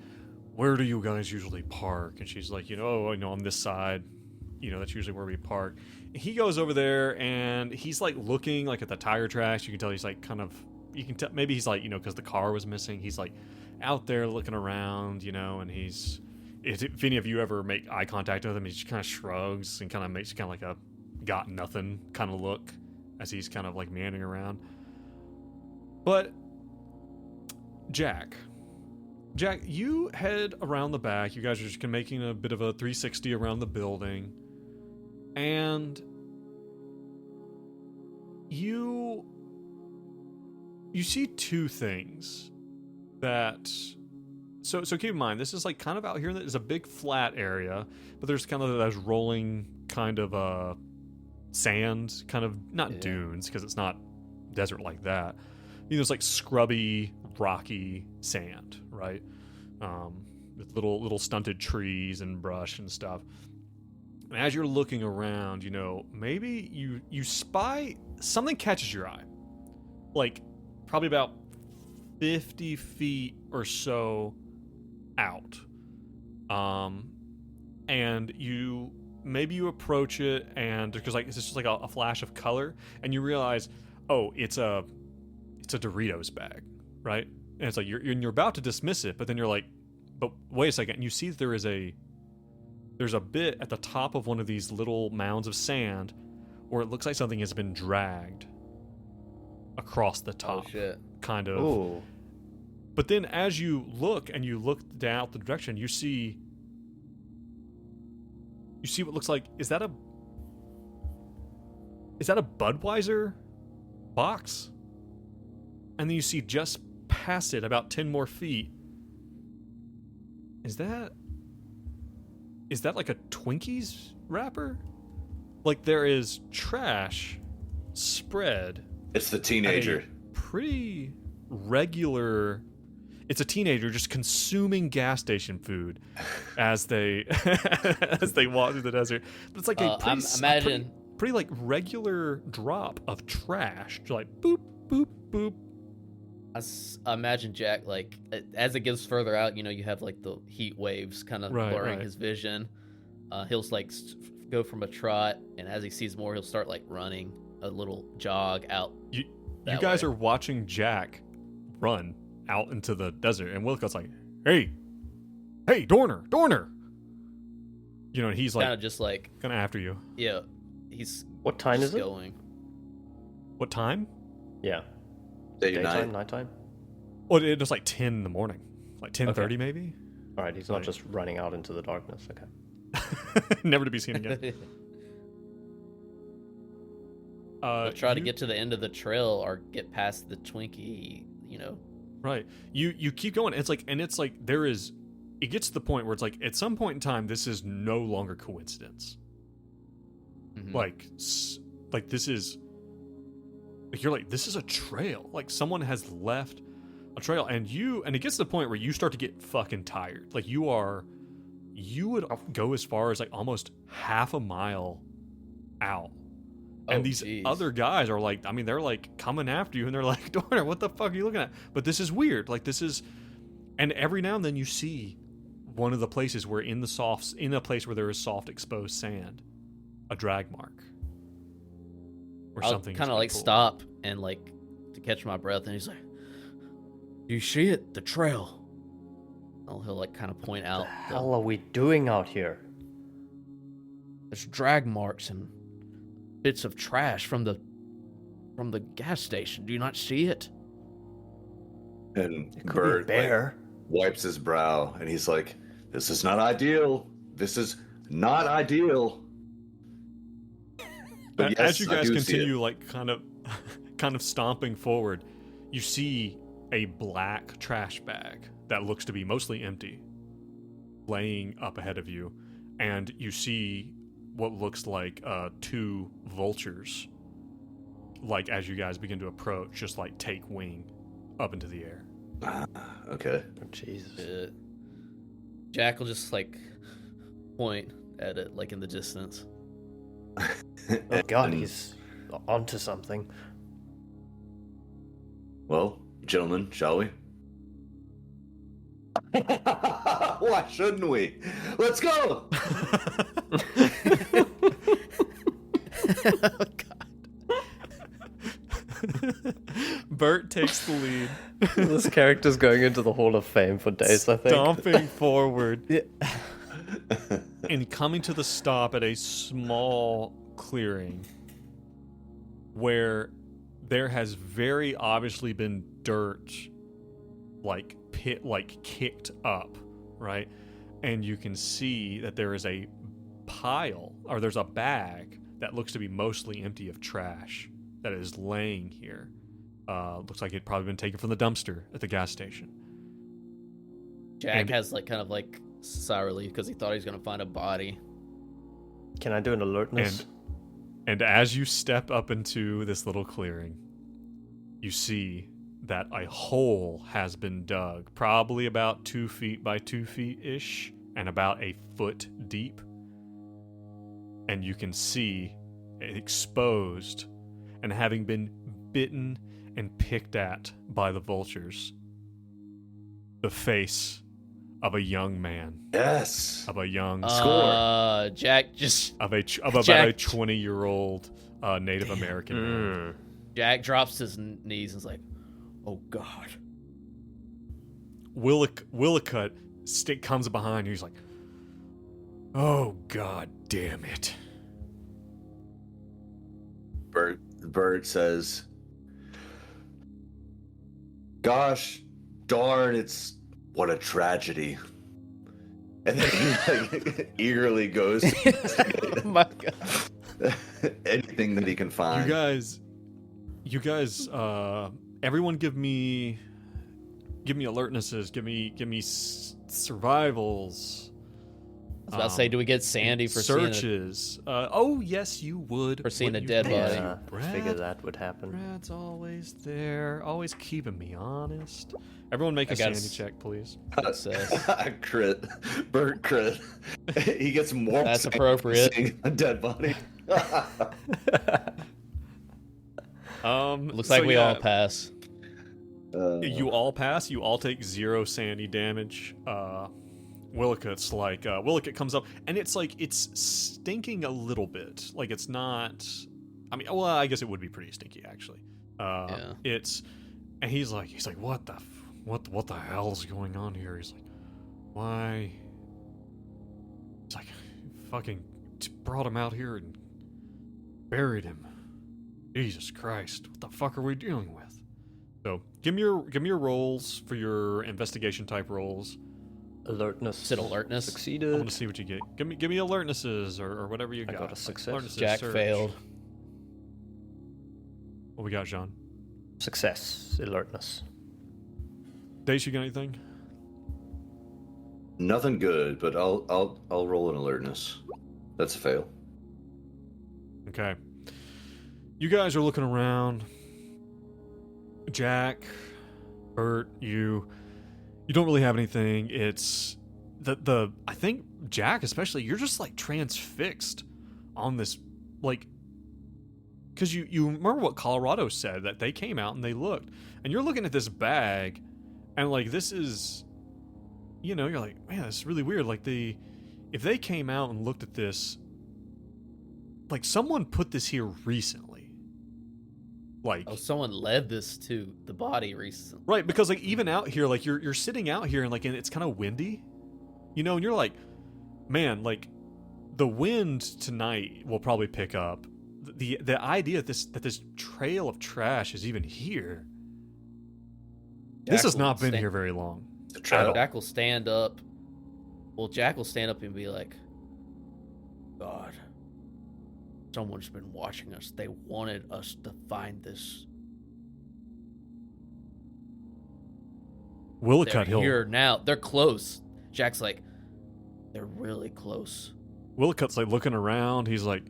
"Where do you guys usually park?" And she's like, on this side. That's usually where we park. He goes over there, and he's like looking like at the tire tracks. You can tell he's like you can tell maybe he's like, because the car was missing. He's like out there looking around, and if any of you ever make eye contact with him, he just kind of shrugs and kind of makes kind of like a got nothing kind of look as he's kind of like meandering around. But Jack, you head around the back. You guys are just making a bit of a 360 around the building, and you see two things that So keep in mind, this is like kind of out here. There's a big flat area, but there's kind of those rolling kind of sand, kind of not dunes because it's not desert like that. You know, it's like scrubby, rocky sand, right? With little stunted trees and brush and stuff. And as you're looking around, you know, maybe you spy something catches your eye, like probably about 50 feet or so out. And you approach it, and because like it's just like a flash of color, and you realize, oh, it's a Doritos bag, right? And it's like you're about to dismiss it, but then you're like, but wait a second, and you see that there's a bit at the top of one of these little mounds of sand where it looks like something has been dragged across the top. Oh shit. Kind of. Ooh. But then as you look down the direction, you see what looks like, is that a Budweiser box? And then you see just past it, about 10 more feet, is that like a Twinkies wrapper? Like there is trash spread. It's the teenager. Pretty regular. It's a teenager just consuming gas station food as they walk through the desert. But it's like a pretty like regular drop of trash, like boop boop boop. I imagine Jack, like, as it gets further out, you know, you have like the heat waves kind of blurring his vision. He'll like go from a trot, and as he sees more, he'll start like running a little jog out. You guys are watching Jack run out into the desert, and Wilcott's like, hey, Dorner. You know, he's like kind of just like kind of after you. Yeah, he's. What time is it? Going. What time? Yeah. Daytime, nighttime? Well, it's like 10 in the morning, like 10:30 maybe. All right, he's not just running out into the darkness. Okay. Never to be seen again. Try to get to the end of the trail or get past the Twinkie, you know. Right. You keep going. It's like it gets to the point where it's like at some point in time this is no longer coincidence. Mm-hmm. Like this is like you're like, this is a trail. Like someone has left a trail, and it gets to the point where you start to get fucking tired. Like you would go as far as like almost half a mile out. And these other guys are like, I mean, they're like coming after you, and they're like, Dorner, what the fuck are you looking at? But this is weird. Like this is, and every now and then you see one of the places where in a place where there is soft exposed sand, a drag mark. Or I'll something. Kind of like stop and like to catch my breath, and he's like, "Do you see it? The trail." He'll like kind of point out. What the hell are we doing out here? There's drag marks and bits of trash from the gas station. Do you not see it? And It could Bert be a bear. wipes his brow, and he's like, "This is not ideal. This is not ideal." But yes, as you guys continue, like kind of stomping forward, you see a black trash bag that looks to be mostly empty, laying up ahead of you, and you see what looks like 2 vultures. Like as you guys begin to approach, just like take wing up into the air. Okay. Oh, Jesus. Jack will just like point at it, like in the distance. Oh God, he's onto something. Well, gentlemen, shall we? Why shouldn't we? Let's go! Oh God. Bert takes the lead. This character's going into the Hall of Fame for days, I think. Stomping forward. Yeah. And coming to the stop at a small clearing where there has very obviously been dirt kicked up, right? And you can see that there is a pile, or there's a bag that looks to be mostly empty of trash that is laying here. Looks like it'd probably been taken from the dumpster at the gas station. Jack And- has like kind of like sigh relief because he thought he was gonna find a body. Can I do an alertness? And as you step up into this little clearing, you see that a hole has been dug, probably about 2 feet by 2 feet ish, and about a foot deep. And you can see exposed and having been bitten and picked at by the vultures, the face of a young man, Yes. of a young Jack just of about a 20-year-old Native American man. Jack drops his knees and is like, "Oh God." Willicott comes behind you. He's like, "Oh God damn it!" Bert says, "Gosh darn, it's what a tragedy." And then he like eagerly goes Oh my God. anything that he can find. You guys, everyone give me alertnesses, give me survivals. I was about to say, do we get Sandy for seeing searches? Oh yes, you would. For seeing Wouldn't a you? dead body. Yeah, I Brad? figured that would happen. Brad's always there, always keeping me honest. Everyone make I a gotta sanity check, please. Success. Crit. Bert crit. He gets more. That's for appropriate. seeing a dead body. Looks like we all pass. You all pass. You all take 0 sanity damage. Willicott's like Willicott comes up, and it's like it's stinking a little bit. Like it's not. I mean, well, I guess it would be pretty stinky actually. Yeah. It's, and he's like what the hell is going on here? He's like, why? It's like, fucking brought him out here and buried him. Jesus Christ, what the fuck are we dealing with? So give me your rolls for your investigation type rolls. Alertness. Is it alertness? I Succeeded. want to see what you get. Give me alertnesses or whatever you I got. got a success. Alertnesses, Jack search. failed. What we got, Jean? Success. Alertness. Dace, you got anything? Nothing good, but I'll roll an alertness. That's a fail. Okay. You guys are looking around. Jack, Bert, you don't really have anything. It's the I think Jack especially, you're just like transfixed on this, like, because you remember what Colorado said, that they came out and they looked, and you're looking at this bag, and like this is, you're like, man, this is really weird. Like if they came out and looked at this, like someone put this here recently. Like, Oh, someone led this to the body recently. right, because like even out here, like you're sitting out here and like, and it's kind of windy, and you're like, man, like the wind tonight will probably pick up. The idea that this trail of trash is even here. This has not been here very long. Jack will stand up. Well, Jack will stand up and be like, God, someone's been watching us. They wanted us to find this. They're Willicott here now. They're close. Jack's like, they're really close. Willicott's like looking around. He's like,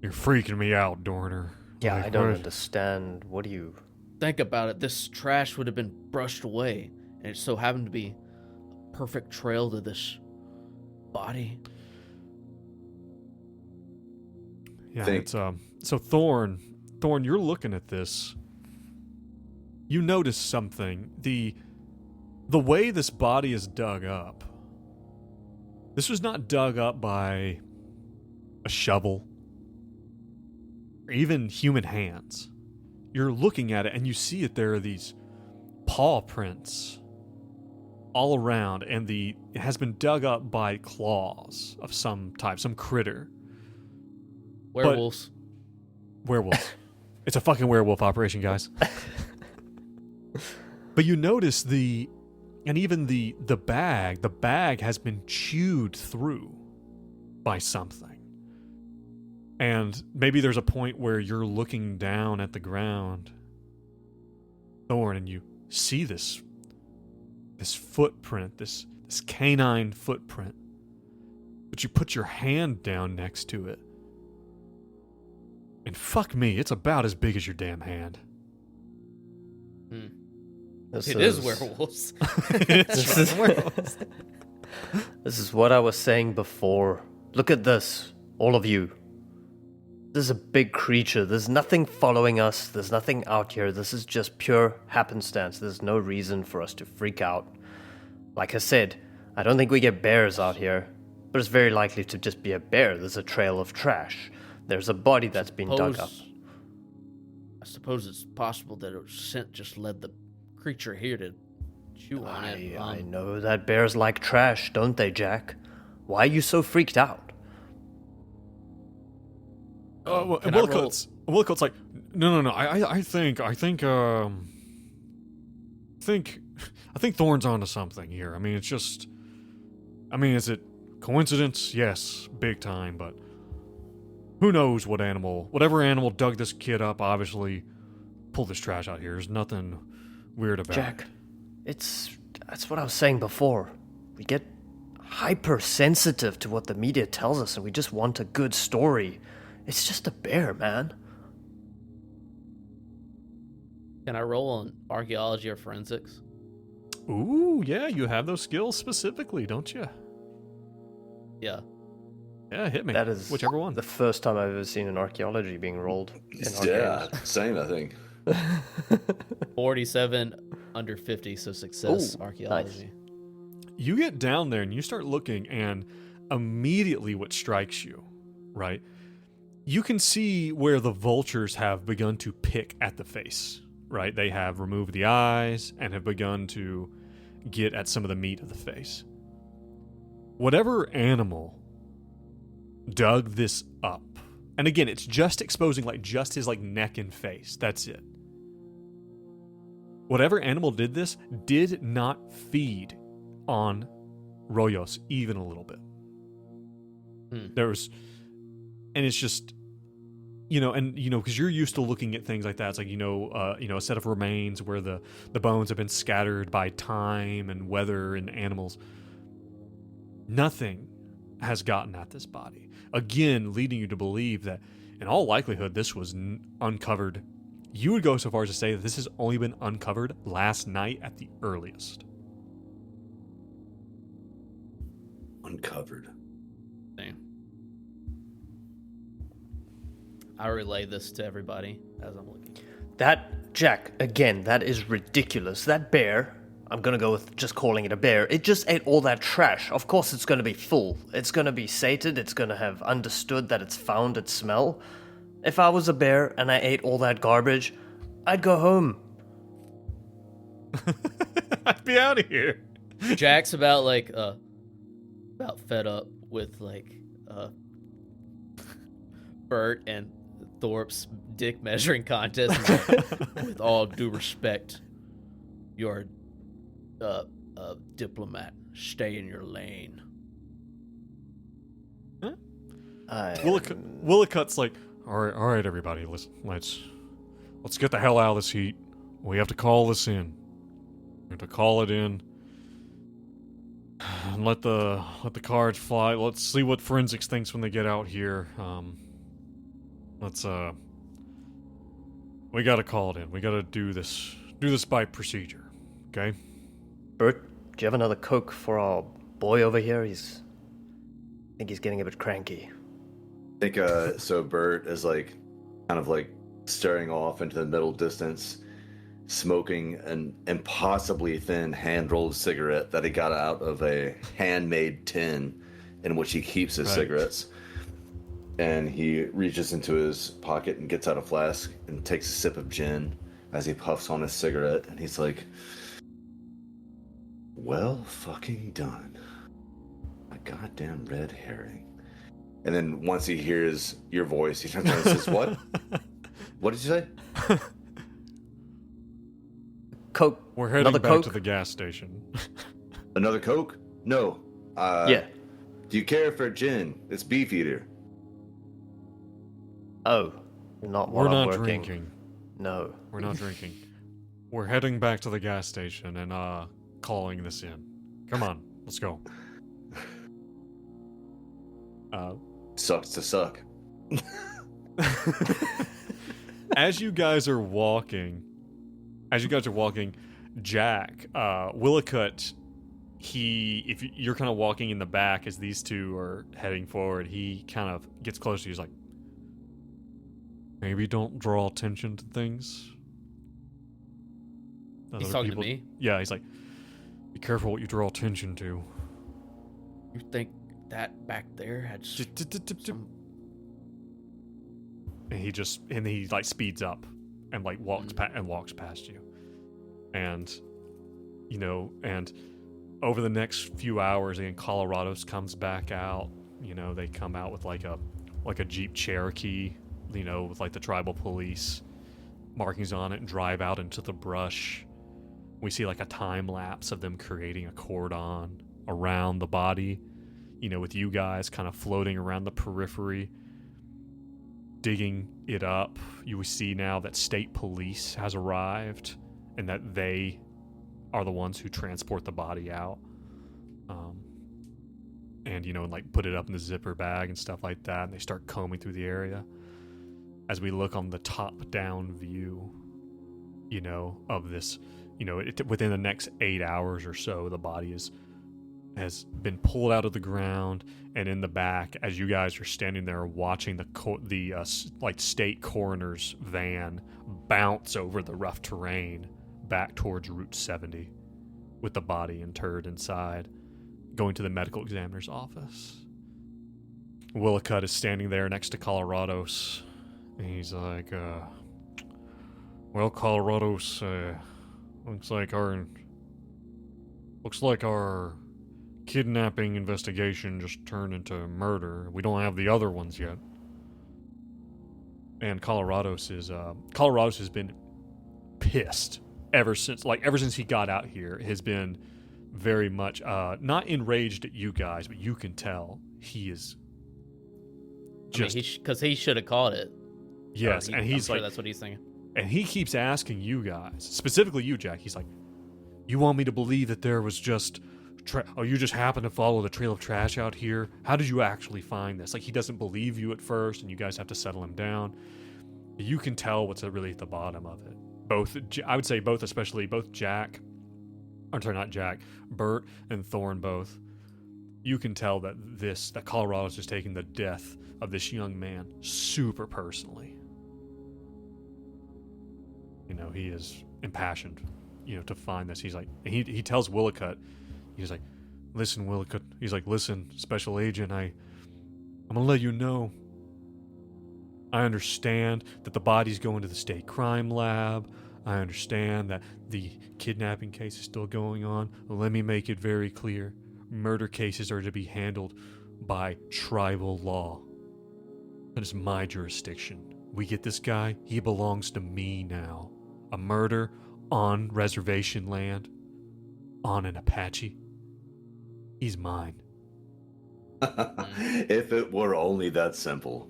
"You're freaking me out, Dorner." Yeah, Like, I don't what- understand. What do you... Think about it. This trash would have been brushed away, and it so happened to be a perfect trail to this body. Yeah, Think- it's so Thorn, you're looking at this. You notice something. The way this body is dug up. This was not dug up by a shovel or even human hands. You're looking at it and you see that there are these paw prints all around, and it has been dug up by claws of some type, some critter. Werewolves. Werewolves. It's a fucking werewolf operation, guys. But you notice the bag has been chewed through by something. And maybe there's a point where you're looking down at the ground, Thorn, and you see this this footprint, this canine footprint. But you put your hand down next to it. And fuck me, it's about as big as your damn hand. This It is werewolves. It's werewolves. This is what I was saying before. Look at this, all of you. This is a big creature. There's nothing following us. There's nothing out here. This is just pure happenstance. There's no reason for us to freak out. Like I said, I don't think we get bears out here, but it's very likely to just be a bear. There's a trail of trash. There's a body that's been dug up. I suppose it's possible that a scent just led the creature here to chew on it. I know that bears like trash, don't they, Jack? Why are you so freaked out? And Willicott's like, no. I think Thorn's onto something here. I mean, is it coincidence? Yes, big time, but who knows whatever animal dug this kid up, obviously pulled this trash out here. There's nothing weird about Jack, it. that's what I was saying before. We get hypersensitive to what the media tells us, and we just want a good story. It's just a bear, man. Can I roll on archaeology or forensics? Ooh, yeah, you have those skills specifically, don't you? Yeah. Yeah, hit me. That is whichever one. the first time I've ever seen an archaeology being rolled in our Yeah, games. same, I think. 47 under 50, so success. Ooh, Archaeology. You get down there and you start looking, and immediately what strikes you, right? You can see where the vultures have begun to pick at the face, right? They have removed the eyes and have begun to get at some of the meat of the face. Whatever animal dug this up, and again, it's just exposing just his neck and face. That's it. Whatever animal did this did not feed on Royos even a little bit. And it's just, because you're used to looking at things like that. It's like, a set of remains where the bones have been scattered by time and weather and animals. Nothing has gotten at this body. Again, leading you to believe that, in all likelihood, this was uncovered. You would go so far as to say that this has only been uncovered last night at the earliest. Uncovered. Damn. I relay this to everybody as I'm looking. That, Jack, again, that is ridiculous. That bear, I'm gonna go with just calling it a bear, it just ate all that trash. Of course it's gonna be full. It's gonna be sated. It's gonna have understood that it's found its smell. If I was a bear and I ate all that garbage, I'd go home. I'd be out of here. Jack's about fed up with Bert and Thorpe's dick measuring contest. With all due respect, you're a diplomat. Stay in your lane. Willicott's like, all right, everybody, listen, let's get the hell out of this heat. We have to call this in. We have to call it in. And let the cards fly. Let's see what forensics thinks when they get out here. We gotta call it in. We gotta do this by procedure. Okay? Bert, do you have another Coke for our boy over here? I think he's getting a bit cranky. I think so Bert is kind of staring off into the middle distance, smoking an impossibly thin hand-rolled cigarette that he got out of a handmade tin in which he keeps his cigarettes. And he reaches into his pocket and gets out a flask and takes a sip of gin as he puffs on his cigarette, and he's like, well fucking done. A goddamn red herring. And then once he hears your voice, he turns around and says, what? What did you say? Coke. We're heading Another back Coke? to the gas station. Another Coke? No. Yeah. Do you care for gin? It's Beefeater. Oh, not We're while I'm not working. drinking. No. We're not drinking. We're heading back to the gas station, and calling this in. Come on, let's go. Sucks to suck. As you guys are walking, Jack, Willicott, if you're kind of walking in the back as these two are heading forward, he kind of gets close to you. He's like, maybe don't draw attention to things. He's Other talking people- to me. Yeah, he's like, be careful what you draw attention to. You think that back there had some... And he like speeds up and like walks past you. And and over the next few hours, again, Colorado's comes back out. They come out with like a Jeep Cherokee, with like the tribal police markings on it, and drive out into the brush. We see like a time lapse of them creating a cordon around the body, with you guys kind of floating around the periphery, digging it up. You see now that state police has arrived and that they are the ones who transport the body out. And like put it up in the zipper bag and stuff like that, and they start combing through the area. As we look on the top-down view, of this, within the next 8 hours or so, the body has been pulled out of the ground, and in the back, as you guys are standing there watching the state coroner's van bounce over the rough terrain back towards Route 70, with the body interred inside, going to the medical examiner's office. Willicott is standing there next to Colorado's, and he's like, well, Colorado's, looks like our kidnapping investigation just turned into murder. We don't have the other ones yet. And Colorado's has been pissed ever since he got out here. Has been very much not enraged at you guys, but you can tell he is just because he should have caught it. Yes, and he's sure like, that's what he's thinking. And he keeps asking you guys, specifically you, Jack. He's like, you want me to believe that there was just you just happened to follow the trail of trash out here? How did you actually find this? Like, he doesn't believe you at first, and you guys have to settle him down. You can tell what's really at the bottom of it. I would say especially both Jack, I'm sorry, not Jack, Bert and Thorn both. You can tell that Colorado's just taking the death of this young man super personally. He is impassioned, to find this. He's like, he tells Willicott, he's like, listen, Willicott, he's like, listen, special agent, I'm gonna let you know, I understand that the body's going to the state crime lab. I understand that the kidnapping case is still going on. Let me make it very clear. Murder cases are to be handled by tribal law. That is my jurisdiction. We get this guy, he belongs to me now. A murder on reservation land, on an Apache. He's mine. If it were only that simple.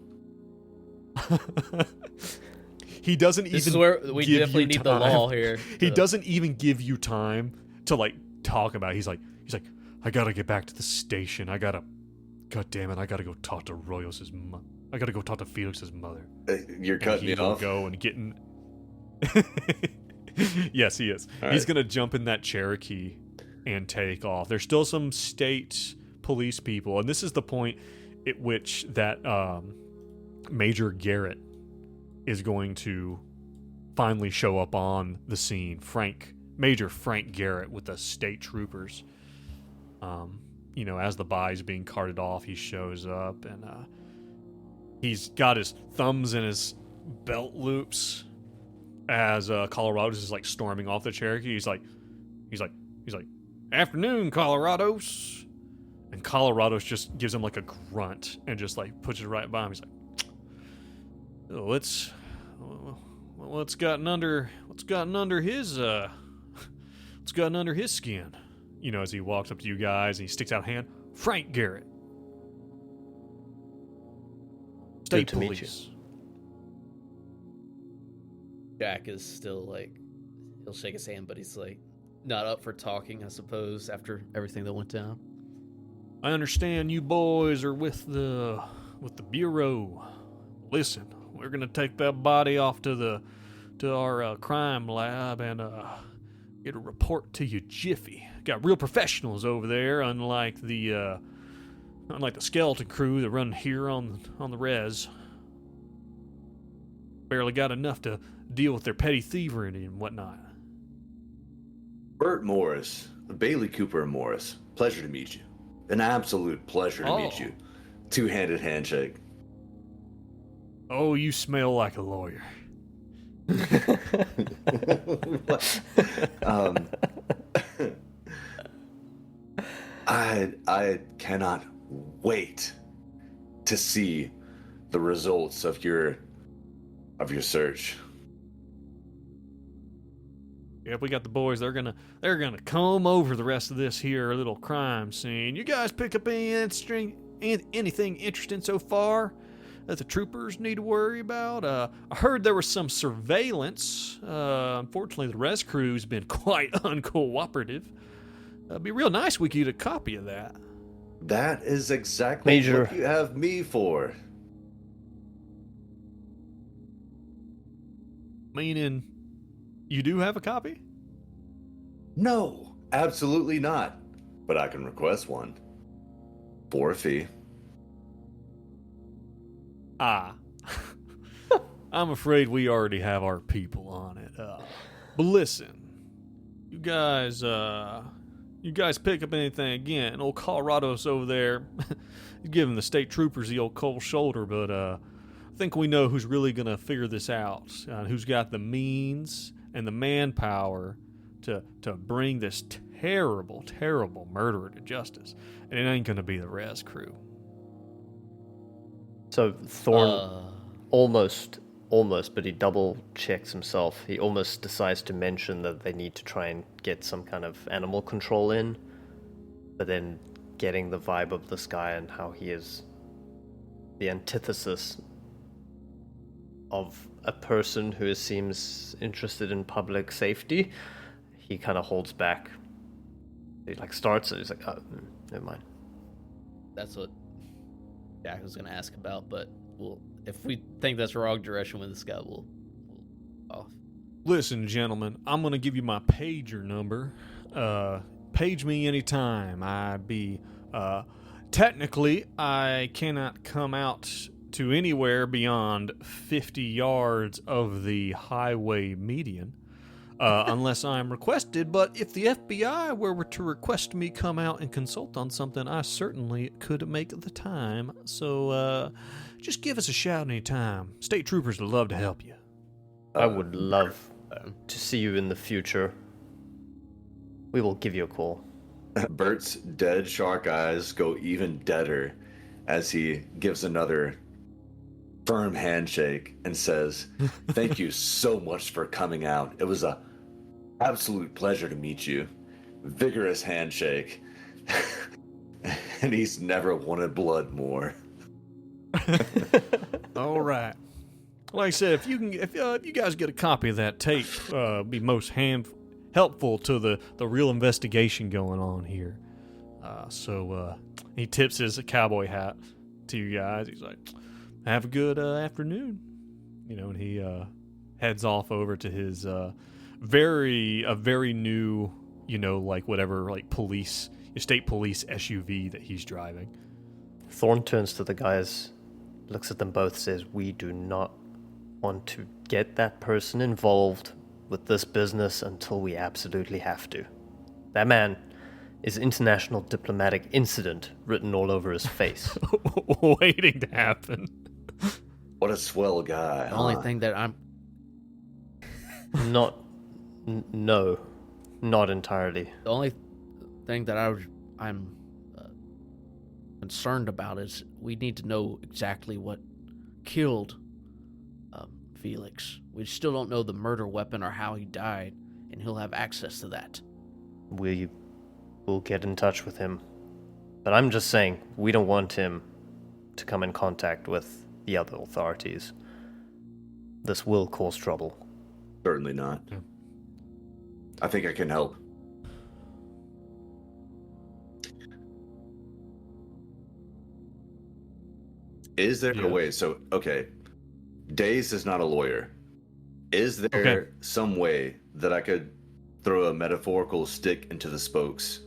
He doesn't This even is where we give definitely you need the time. law here. He doesn't even give you time to like talk about it. He's like, I gotta get back to the station. God damn it, I gotta go talk to Royos's mother. I gotta go talk to Felix's mother. You're cutting me off. Go and get in. Yes, he is. All He's right. gonna jump in that Cherokee and take off. There's still some state police people, and this is the point at which that Major Garrett is going to finally show up on the scene. Major Frank Garrett with the state troopers. As the body's being carted off, he shows up, and he's got his thumbs in his belt loops as Colorado's is like storming off the Cherokee. He's like, afternoon, Colorado's. And Colorado's just gives him like a grunt and just like puts it right by him. He's like, what's gotten under his skin? As he walks up to you guys and he sticks out a hand. Frank Garrett. State Good to meet police. Jack is still like, he'll shake his hand, but he's like, not up for talking, I suppose, after everything that went down. I understand you boys are with the bureau. Listen, we're gonna take that body off to our crime lab and get a report to you jiffy. Got real professionals over there, unlike the skeleton crew that run here on the res. Barely got enough to deal with their petty thievery and whatnot. Bert Morris, Bailey Cooper and Morris. Pleasure to meet you. An absolute pleasure to meet you. Two-handed handshake. Oh, you smell like a lawyer. I cannot wait to see the results of your search. Yeah, we got the boys. They're gonna comb over the rest of this here little crime scene. You guys pick up anything interesting so far that the troopers need to worry about? I heard there was some surveillance. Unfortunately, the res crew's been quite uncooperative. It'd be real nice we could get a copy of that. That is exactly Major. what you have me for. Meaning, you do have a copy? No, absolutely not. But I can request one. For a fee. Ah. I'm afraid we already have our people on it. But listen, you guys pick up anything again. Old Colorado's over there. He's giving the state troopers the old cold shoulder, but I think we know who's really going to figure this out. Who's got the means and the manpower to bring this terrible, terrible murderer to justice. And it ain't going to be the res crew. So Thorn almost, but he double checks himself. He almost decides to mention that they need to try and get some kind of animal control in, but then getting the vibe of this guy and how he is the antithesis of a person who seems interested in public safety, he kind of holds back. He starts and he's like, oh, never mind. That's what Jack was going to ask about, but if we think that's the wrong direction with this guy, we'll off. Listen, gentlemen, I'm going to give you my pager number. Page me anytime. Technically, I cannot come out to anywhere beyond 50 yards of the highway median, unless I'm requested. But if the FBI were to request me come out and consult on something, I certainly could make the time. So just give us a shout anytime. State troopers would love to help you. I would love to see you in the future. We will give you a call. Bert's dead shark eyes go even deader as he gives another firm handshake and says, "Thank you so much for coming out. It was a absolute pleasure to meet you." Vigorous handshake. And he's never wanted blood more. All right. Like I said, if you guys get a copy of that tape, be most helpful to the real investigation going on here. So he tips his cowboy hat to you guys. He's like, "Have a good afternoon," and he heads off over to his very new, state police SUV that he's driving. Thorn turns to the guys, looks at them both, says, "We do not want to get that person involved with this business until we absolutely have to. That man is international diplomatic incident written all over his face." Waiting to happen. What a swell guy. The only thing that I'm No, not entirely. The only thing that I'm concerned about is we need to know exactly what killed Felix. We still don't know the murder weapon or how he died, and he'll have access to that. We'll get in touch with him. But I'm just saying, we don't want him to come in contact with the other authorities. This will cause trouble. Certainly not. Yeah. I think I can help. Is there Yeah. a way? So, okay, Daze is not a lawyer. Is there Okay. some way that I could throw a metaphorical stick into the spokes?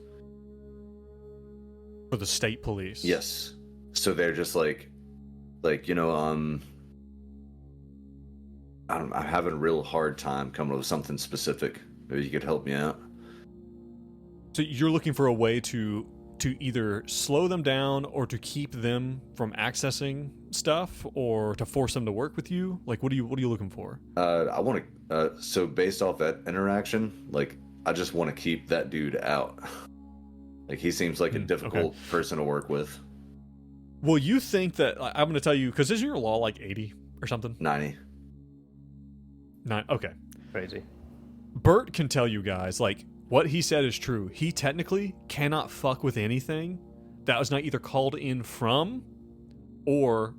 For the state police. Yes. So they're just like, I'm having a real hard time coming up with something specific. Maybe you could help me out. So you're looking for a way to either slow them down or to keep them from accessing stuff or to force them to work with you? Like, what are you looking for? I want to. So based off that interaction, like, I just want to keep that dude out. Like, he seems like a difficult person to work with. Well, you think that I'm going to tell you, because isn't your law like 80 or something? 90. 9. Okay. Crazy. Bert can tell you guys, like, what he said is true. He technically cannot fuck with anything that was not either called in from or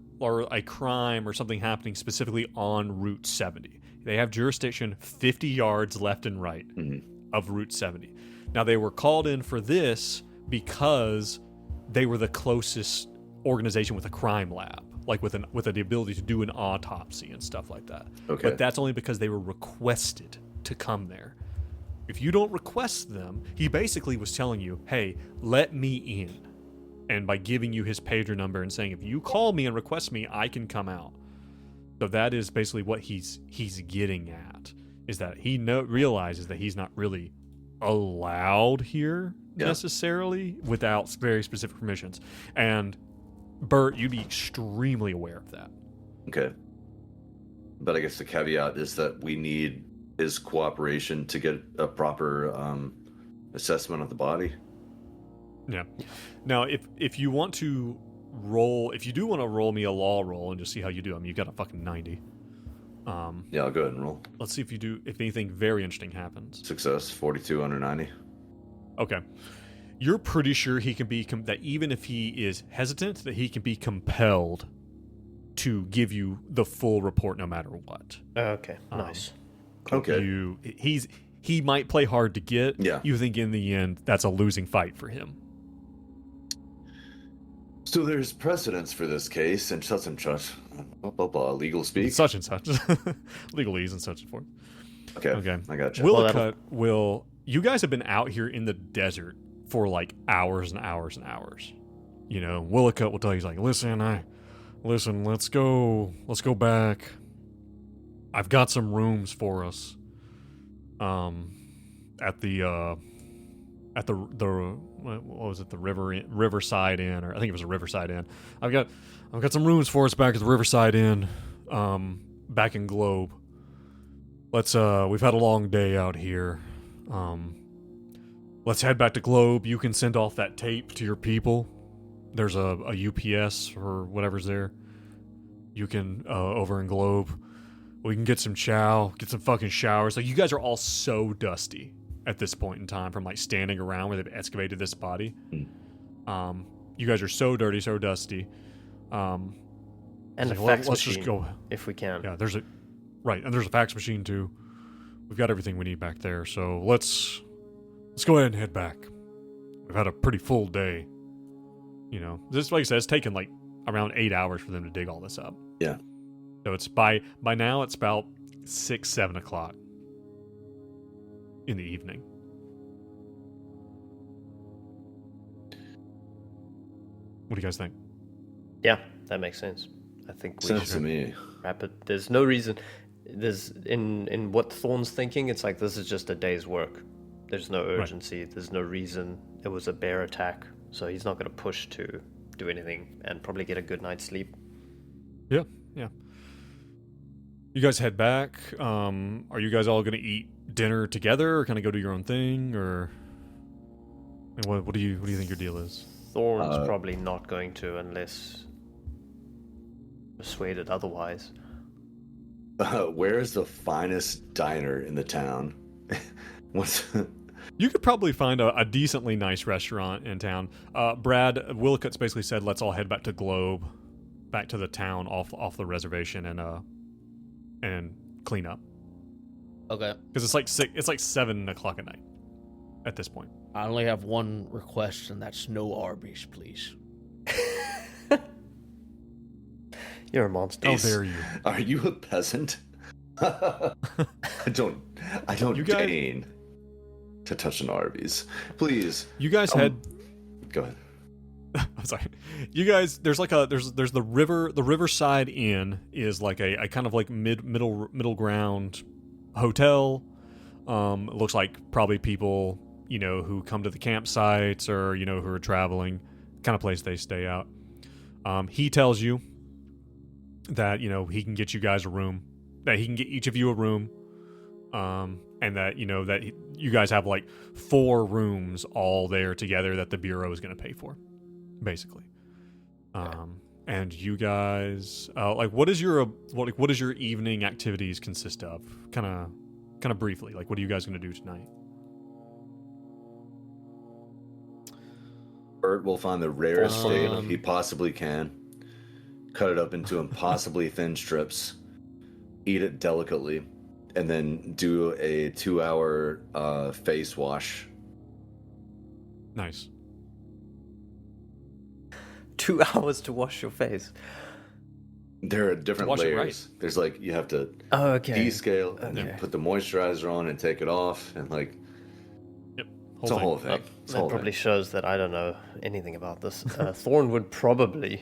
a crime or something happening specifically on Route 70. They have jurisdiction 50 yards left and right of Route 70. Now, they were called in for this because they were the closest organization with a crime lab, like with the ability to do an autopsy and stuff like that. Okay. But that's only because they were requested to come there. If you don't request them, he basically was telling you, hey, let me in. And by giving you his pager number and saying, if you call me and request me, I can come out. So that is basically what he's getting at, is that he realizes that he's not really allowed here necessarily without very specific permissions. And Bert, you'd be extremely aware of that. Okay. But I guess the caveat is that we need his cooperation to get a proper assessment of the body. Yeah. Now, if you want to roll, if you do want to roll me a law roll and just see how you do, I mean, you've got a fucking 90. Yeah, I'll go ahead and roll. Let's see if anything very interesting happens. Success, 42 under 90. Okay. You're pretty sure he can be, that even if he is hesitant, that he can be compelled to give you the full report no matter what. Okay, nice. Okay. He might play hard to get. Yeah. You think in the end that's a losing fight for him. So there's precedence for this case and such, blah, blah, blah, legal speak. Such and such. Legalese and such and forth. Okay. I got you. Willicott you guys have been out here in the desert for like hours and hours and hours. You know, Willicott will tell you, he's like, listen, let's go back. I've got some rooms for us. At the what was it, the Riverside Inn, or I think it was a Riverside Inn. I've got some rooms for us back at the Riverside Inn, back in Globe. We've had a long day out here. Let's head back to Globe. You can send off that tape to your people. There's a UPS or whatever's there. You can over in Globe. We can get some chow, get some fucking showers. Like, you guys are all so dusty at this point in time from like standing around where they've excavated this body. You guys are so dirty, so dusty. And a like, fax let's machine, just go. if we can. Yeah, there's a fax machine too. We've got everything we need back there. So let's go ahead and head back. We've had a pretty full day. You know, this, like I said, it's taken like around 8 hours for them to dig all this up. Yeah. So it's by now it's about 6-7 o'clock in the evening. What do you guys think? Yeah, that makes sense. I think we Sense to should me. wrap it. There's no reason. There's in what Thorne's thinking, it's like this is just a day's work. There's no urgency. Right. There's no reason. It was a bear attack, so he's not going to push to do anything and probably get a good night's sleep. Yeah. You guys head back. Are you guys all going to eat dinner together, or kind of go do your own thing, or what do you think your deal is? Thorne's probably not going to unless persuaded otherwise. Where is the finest diner in the town? You could probably find a decently nice restaurant in town. Brad Willicott's basically said, let's all head back to Globe, back to the town off the reservation, and clean up. Okay. Because it's like 7 o'clock at night at this point. I only have one request, and that's no Arby's, please. You're a monster. How dare you? Are you a peasant? I don't You guys- deign to touch an Arby's. Please. You guys had. Go ahead. I'm sorry. You guys, there's the Riverside Inn is like a kind of like middle ground hotel. It looks like probably people, who come to the campsites or, who are traveling, kind of place they stay out. He tells you that, he can get you guys a room, that he can get each of you a room. And that, that you guys have like 4 rooms all there together that the Bureau is going to pay for, basically. And you guys, what is your evening activities consist of? Kind of briefly, like, what are you guys going to do tonight? Bert will find the rarest steak Um, he possibly can, cut it up into impossibly thin strips, eat it delicately, and then do a 2-hour face wash. Nice. 2 hours to wash your face. There are different Wash it layers. right. There's like, you have to Oh, okay. descale and then Okay. put the moisturizer on and take it off, and like, Yep. it's a whole thing. It's a That whole probably thing. shows that I don't know anything about this. Thorn would probably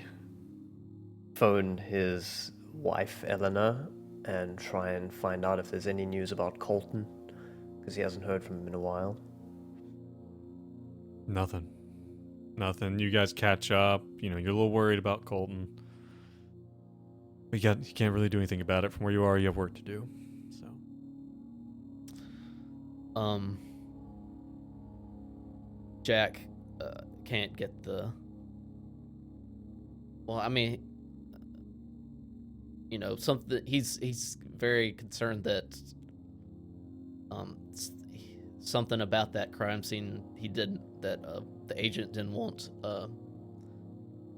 phone his wife, Eleanor, and try and find out if there's any news about Colton, because he hasn't heard from him in a while. Nothing. You guys catch up. You're a little worried about Colton. You can't really do anything about it from where you are. You have work to do. So. Jack can't get the. Well, I mean, something. He's very concerned that something about that crime scene the agent didn't want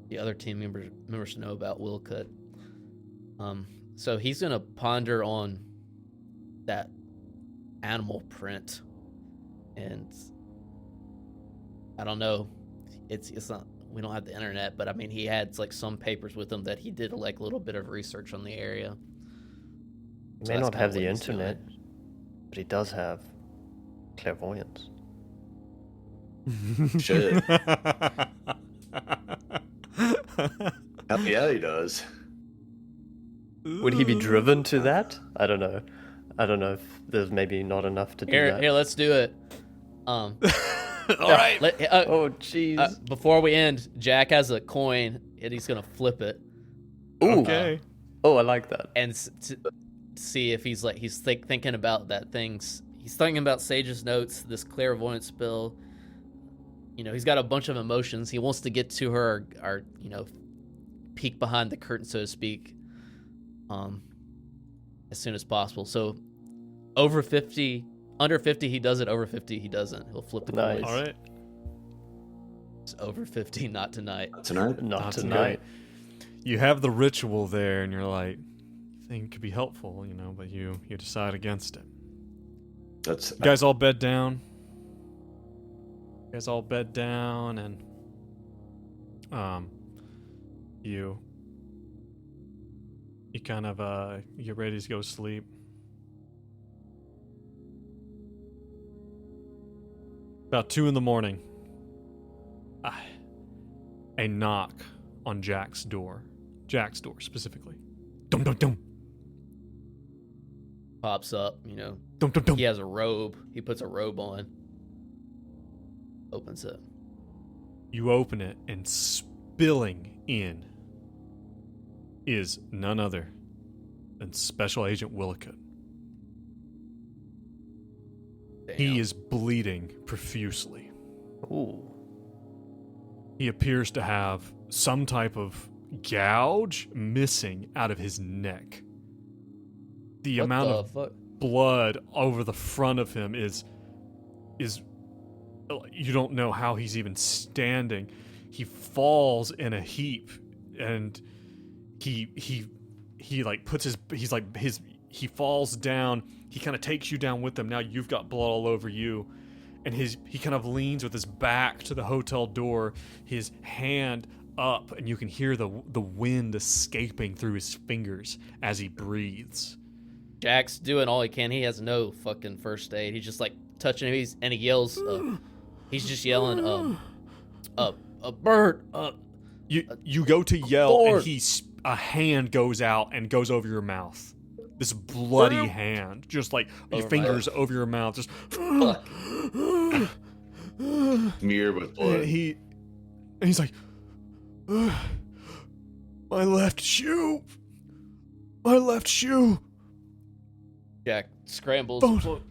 the other team members to know about Wilcutt. So he's gonna ponder on that animal print, and I don't know. It's not. We don't have the internet, but I mean, he had like some papers with him that he did like a little bit of research on the area. He So may that's not kinda have what the he's doing. internet, but he does have clairvoyance. Shit. Hell yeah, he does. Would he be driven to that? I don't know. I don't know if there's maybe not enough to do Here, that. let's do it. All right. Oh, jeez. Before we end, Jack has a coin and he's gonna flip it Okay. Oh, I like that. and see if he's thinking about that things. He's thinking about Sage's notes, this clairvoyance spell. He's got a bunch of emotions. He wants to get to her, or peek behind the curtain, so to speak, as soon as possible. So, over 50, under 50, he does it. Over 50, he doesn't. He'll flip the Nice. coins. All right. It's over 50, not tonight. Tonight? Not Not tonight. You have the ritual there, and you're like, you think it could be helpful, but you decide against it. That's You guys all bed down. And you kind of you're ready to go to sleep. About 2 a.m, a knock on Jack's door specifically. Dum dum dum. Pops up, Dum dum dum. He has a robe. He puts a robe on. Opens it. You open it, and spilling in is none other than Special Agent Willicott. He Damn. is bleeding profusely. Ooh. He appears to have some type of gouge missing out of his neck. The What amount the of fuck? blood over the front of him is you don't know how he's even standing. He falls in a heap, and he like puts he falls down. He kind of takes you down with him. Now you've got blood all over you, and he kind of leans with his back to the hotel door, his hand up, and you can hear the wind escaping through his fingers as he breathes. Jack's doing all he can. He has no fucking first aid. He's just like touching him, and he yells. He's just yelling, Bert. You go to yell, Lord. and a hand goes out and goes over your mouth. This bloody hand, just like your fingers over your mouth, just Fuck. Smeared with blood. and he's like, my left shoe. Jack scrambles. Phone.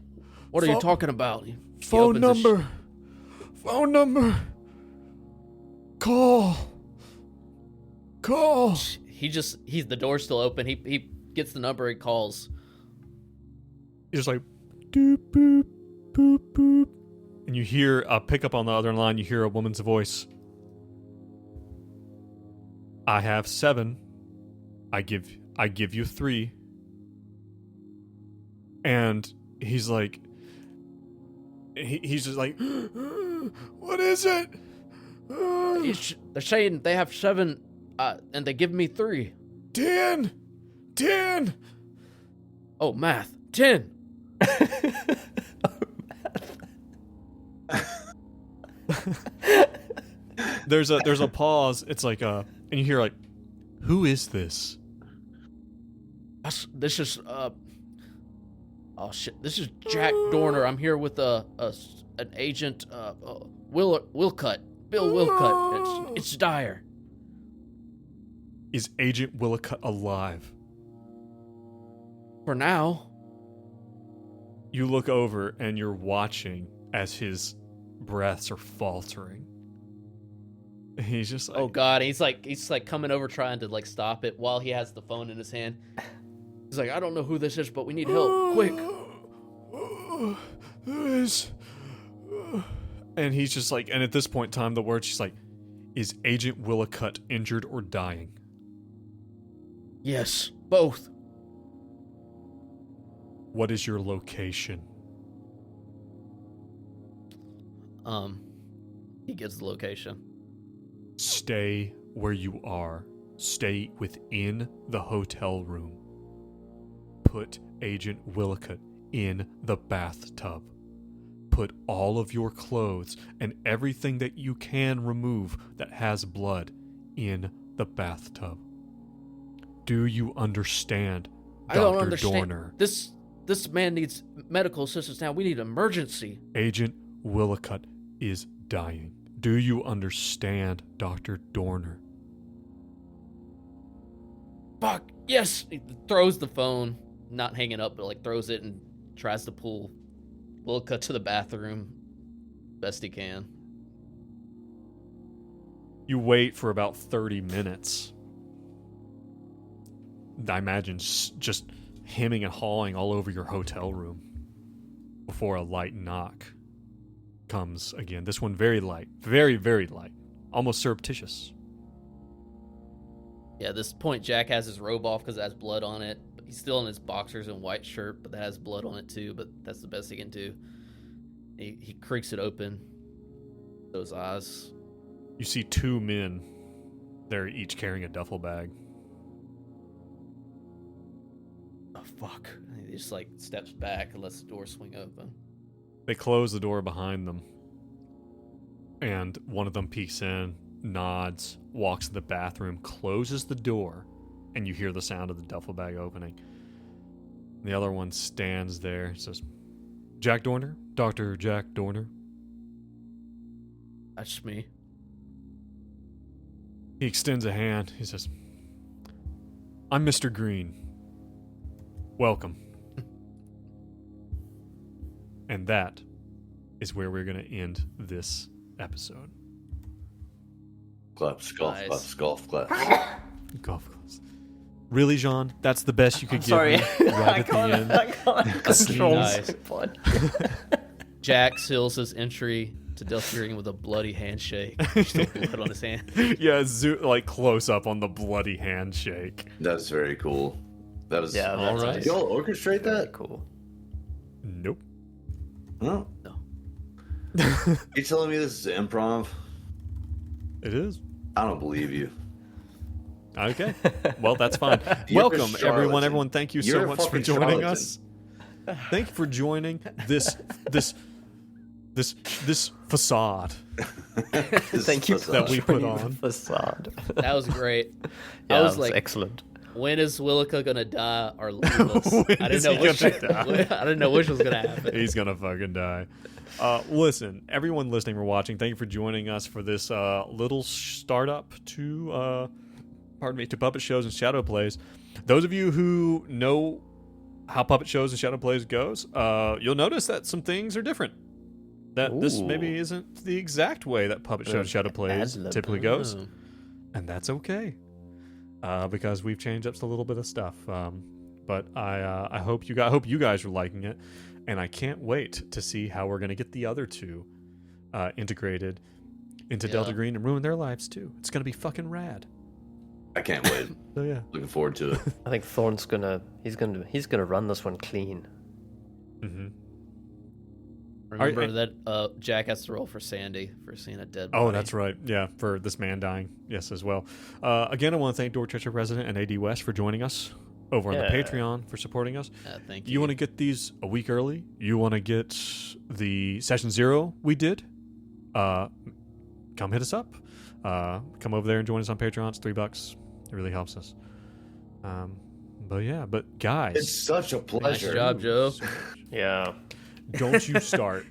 What are you Phone. talking about? He Phone opens his number. Call. He's the door's still open. He gets the number and calls. He's just like, doop, boop, boop, boop. And you hear a pickup on the other line. You hear a woman's voice. I have 7. I give you 3. And he's like, he's just like, what is it? They're saying they have 7, and they give me 3. 10. Oh, math. 10. There's a pause. It's like and you hear like, who is this? This is oh shit. This is Jack Dorner. I'm here with an agent, Willcutt. Bill Willcutt. It's Dyer. Is Agent Willicott alive? For now. You look over and you're watching as his breaths are faltering. He's just like, Oh god, he's like coming over trying to like stop it while he has the phone in his hand. He's like, I don't know who this is, but we need help. Quick. And he's just like, and at this point in time, the word, she's like, is Agent Willicott injured or dying? Yes, both. What is your location? He gives the location. Stay where you are. Stay within the hotel room. Put Agent Willicott in the bathtub. Put all of your clothes and everything that you can remove that has blood in the bathtub. Do you understand, I don't Dr. understand. Dorner? This man needs medical assistance now. We need emergency. Agent Willicott is dying. Do you understand, Dr. Dorner? Fuck, yes! He throws the phone, not hanging up, but like throws it and tries to pull Willcutt to the bathroom best he can. You wait for about 30 minutes. I imagine just hemming and hawing all over your hotel room before a light knock comes again. This one very light. Very, very light. Almost surreptitious. Yeah, at this point, Jack has his robe off because it has blood on it. But he's still in his boxers and white shirt, but that has blood on it too. But that's the best he can do. He creaks it open. Those eyes. You see 2 men. They're each carrying a duffel bag. Oh, fuck. And he just like steps back and lets the door swing open. They close the door behind them. And one of them peeks in, nods, walks to the bathroom, closes the door, and you hear the sound of the duffel bag opening. The other one stands there and says, Jack Dorner? Dr. Jack Dorner? That's me. He extends a hand. He says, I'm Mr. Green. Welcome. And that is where we're going to end this episode. Claps, golf, Nice. claps, golf, claps. Golf clubs. Really, John? That's the best you could give Sorry, me right at the end? I can't control Nice. my blood. Jack seals his entry to Delphurian with a bloody handshake. Still blood on his hand. Yeah, like close up on the bloody handshake. That's very cool. That was. Yeah, All that's right. Did y'all orchestrate very that? cool. Nope. No. No. You telling me this is improv? It is. I don't believe you. Okay. Well, that's fine. You're a Welcome, everyone. charlatan. Everyone, thank you You're so a much for fucking joining charlatan. us. Thank you for joining this facade Thank you facade. that we put joining the on. facade. That was great. Yeah, I that was like, excellent. when is Willica gonna die or leave us? When I is didn't know he which. gonna die? I didn't know which was gonna happen. He's gonna fucking die. Listen, everyone listening or watching, thank you for joining us for this little startup to puppet shows and shadow plays. Those of you who know how puppet shows and shadow plays goes, you'll notice that some things are different. That this Ooh. maybe isn't the exact way that puppet shows and shadow plays ad lib. typically goes, Oh. and that's okay, because we've changed up a little bit of stuff. But I hope you guys are liking it, and I can't wait to see how we're gonna get the other two integrated into Yeah. Delta Green and ruin their lives too. It's gonna be fucking rad. I can't wait. So yeah. Looking forward to it. I think Thorn's gonna run this one clean. Mm-hmm. Remember Are- that Jack has to roll for Sandy for seeing a dead body. Oh, that's right. Yeah, for this man dying. Yes, as well. Again, I want to thank Dorchester resident and AD West for joining us over on the Yeah. Patreon for supporting us. Thank you. You want to get these a week early? You want to get the session 0 we did? Come hit us up. Come over there and join us on Patreon. It's $3. It really helps us. But guys, It's such a Nice pleasure. job, Joe. Yeah. don't you start.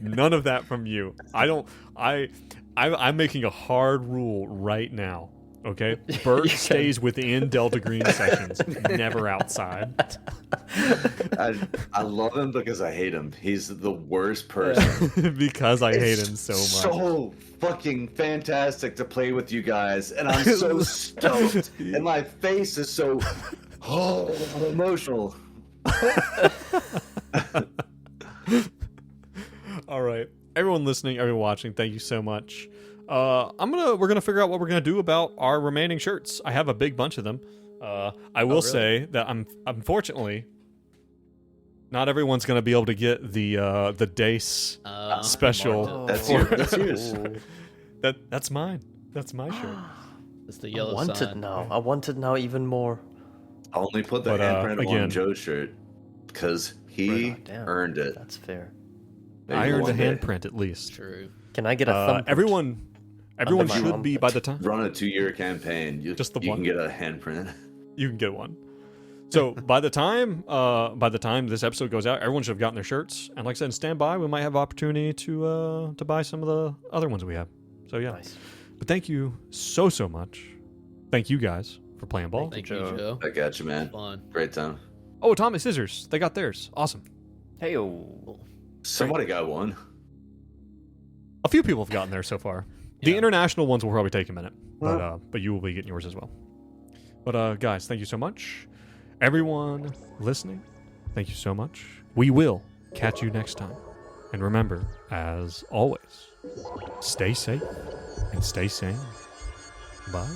None of that from you. I'm making a hard rule right now. Okay, Bert stays within Delta Green sessions, never outside. I love him because I hate him. He's the worst person. Because I hate It's him so much. So fucking fantastic to play with you guys, and I'm so stoked, and my face is so emotional. All right, everyone listening, everyone watching, thank you so much. We're gonna figure out what we're gonna do about our remaining shirts. I have a big bunch of them. I will really? say that unfortunately not everyone's gonna be able to get the Dace special. That's for- yours. That's mine. That's my shirt. It's the I yellow want sign. it now. I want it now even more. I only put the But, handprint again- on Joe's shirt because he Oh, damn. earned it. That's fair. Maybe I earned a one day. handprint at least. True. Can I get a thumb? Everyone my should be by the time Run a 2-year campaign. Just the you one? can get a handprint. you can get one. So by the time this episode goes out, everyone should have gotten their shirts. And like I said, stand by. We might have opportunity to buy some of the other ones we have. So yeah. Nice. But thank you so much. Thank you guys for playing ball. Thank you, Joe. Joe. I got you, man. Fun. Great time. Oh, Atomic Scissors. They got theirs. Awesome. Hey, oh. Somebody got one. A few people have gotten theirs so far. The Yeah. international ones will probably take a minute, but you will be getting yours as well. But guys, thank you so much. Everyone listening, thank you so much. We will catch you next time. And remember, as always, stay safe and stay sane. Bye.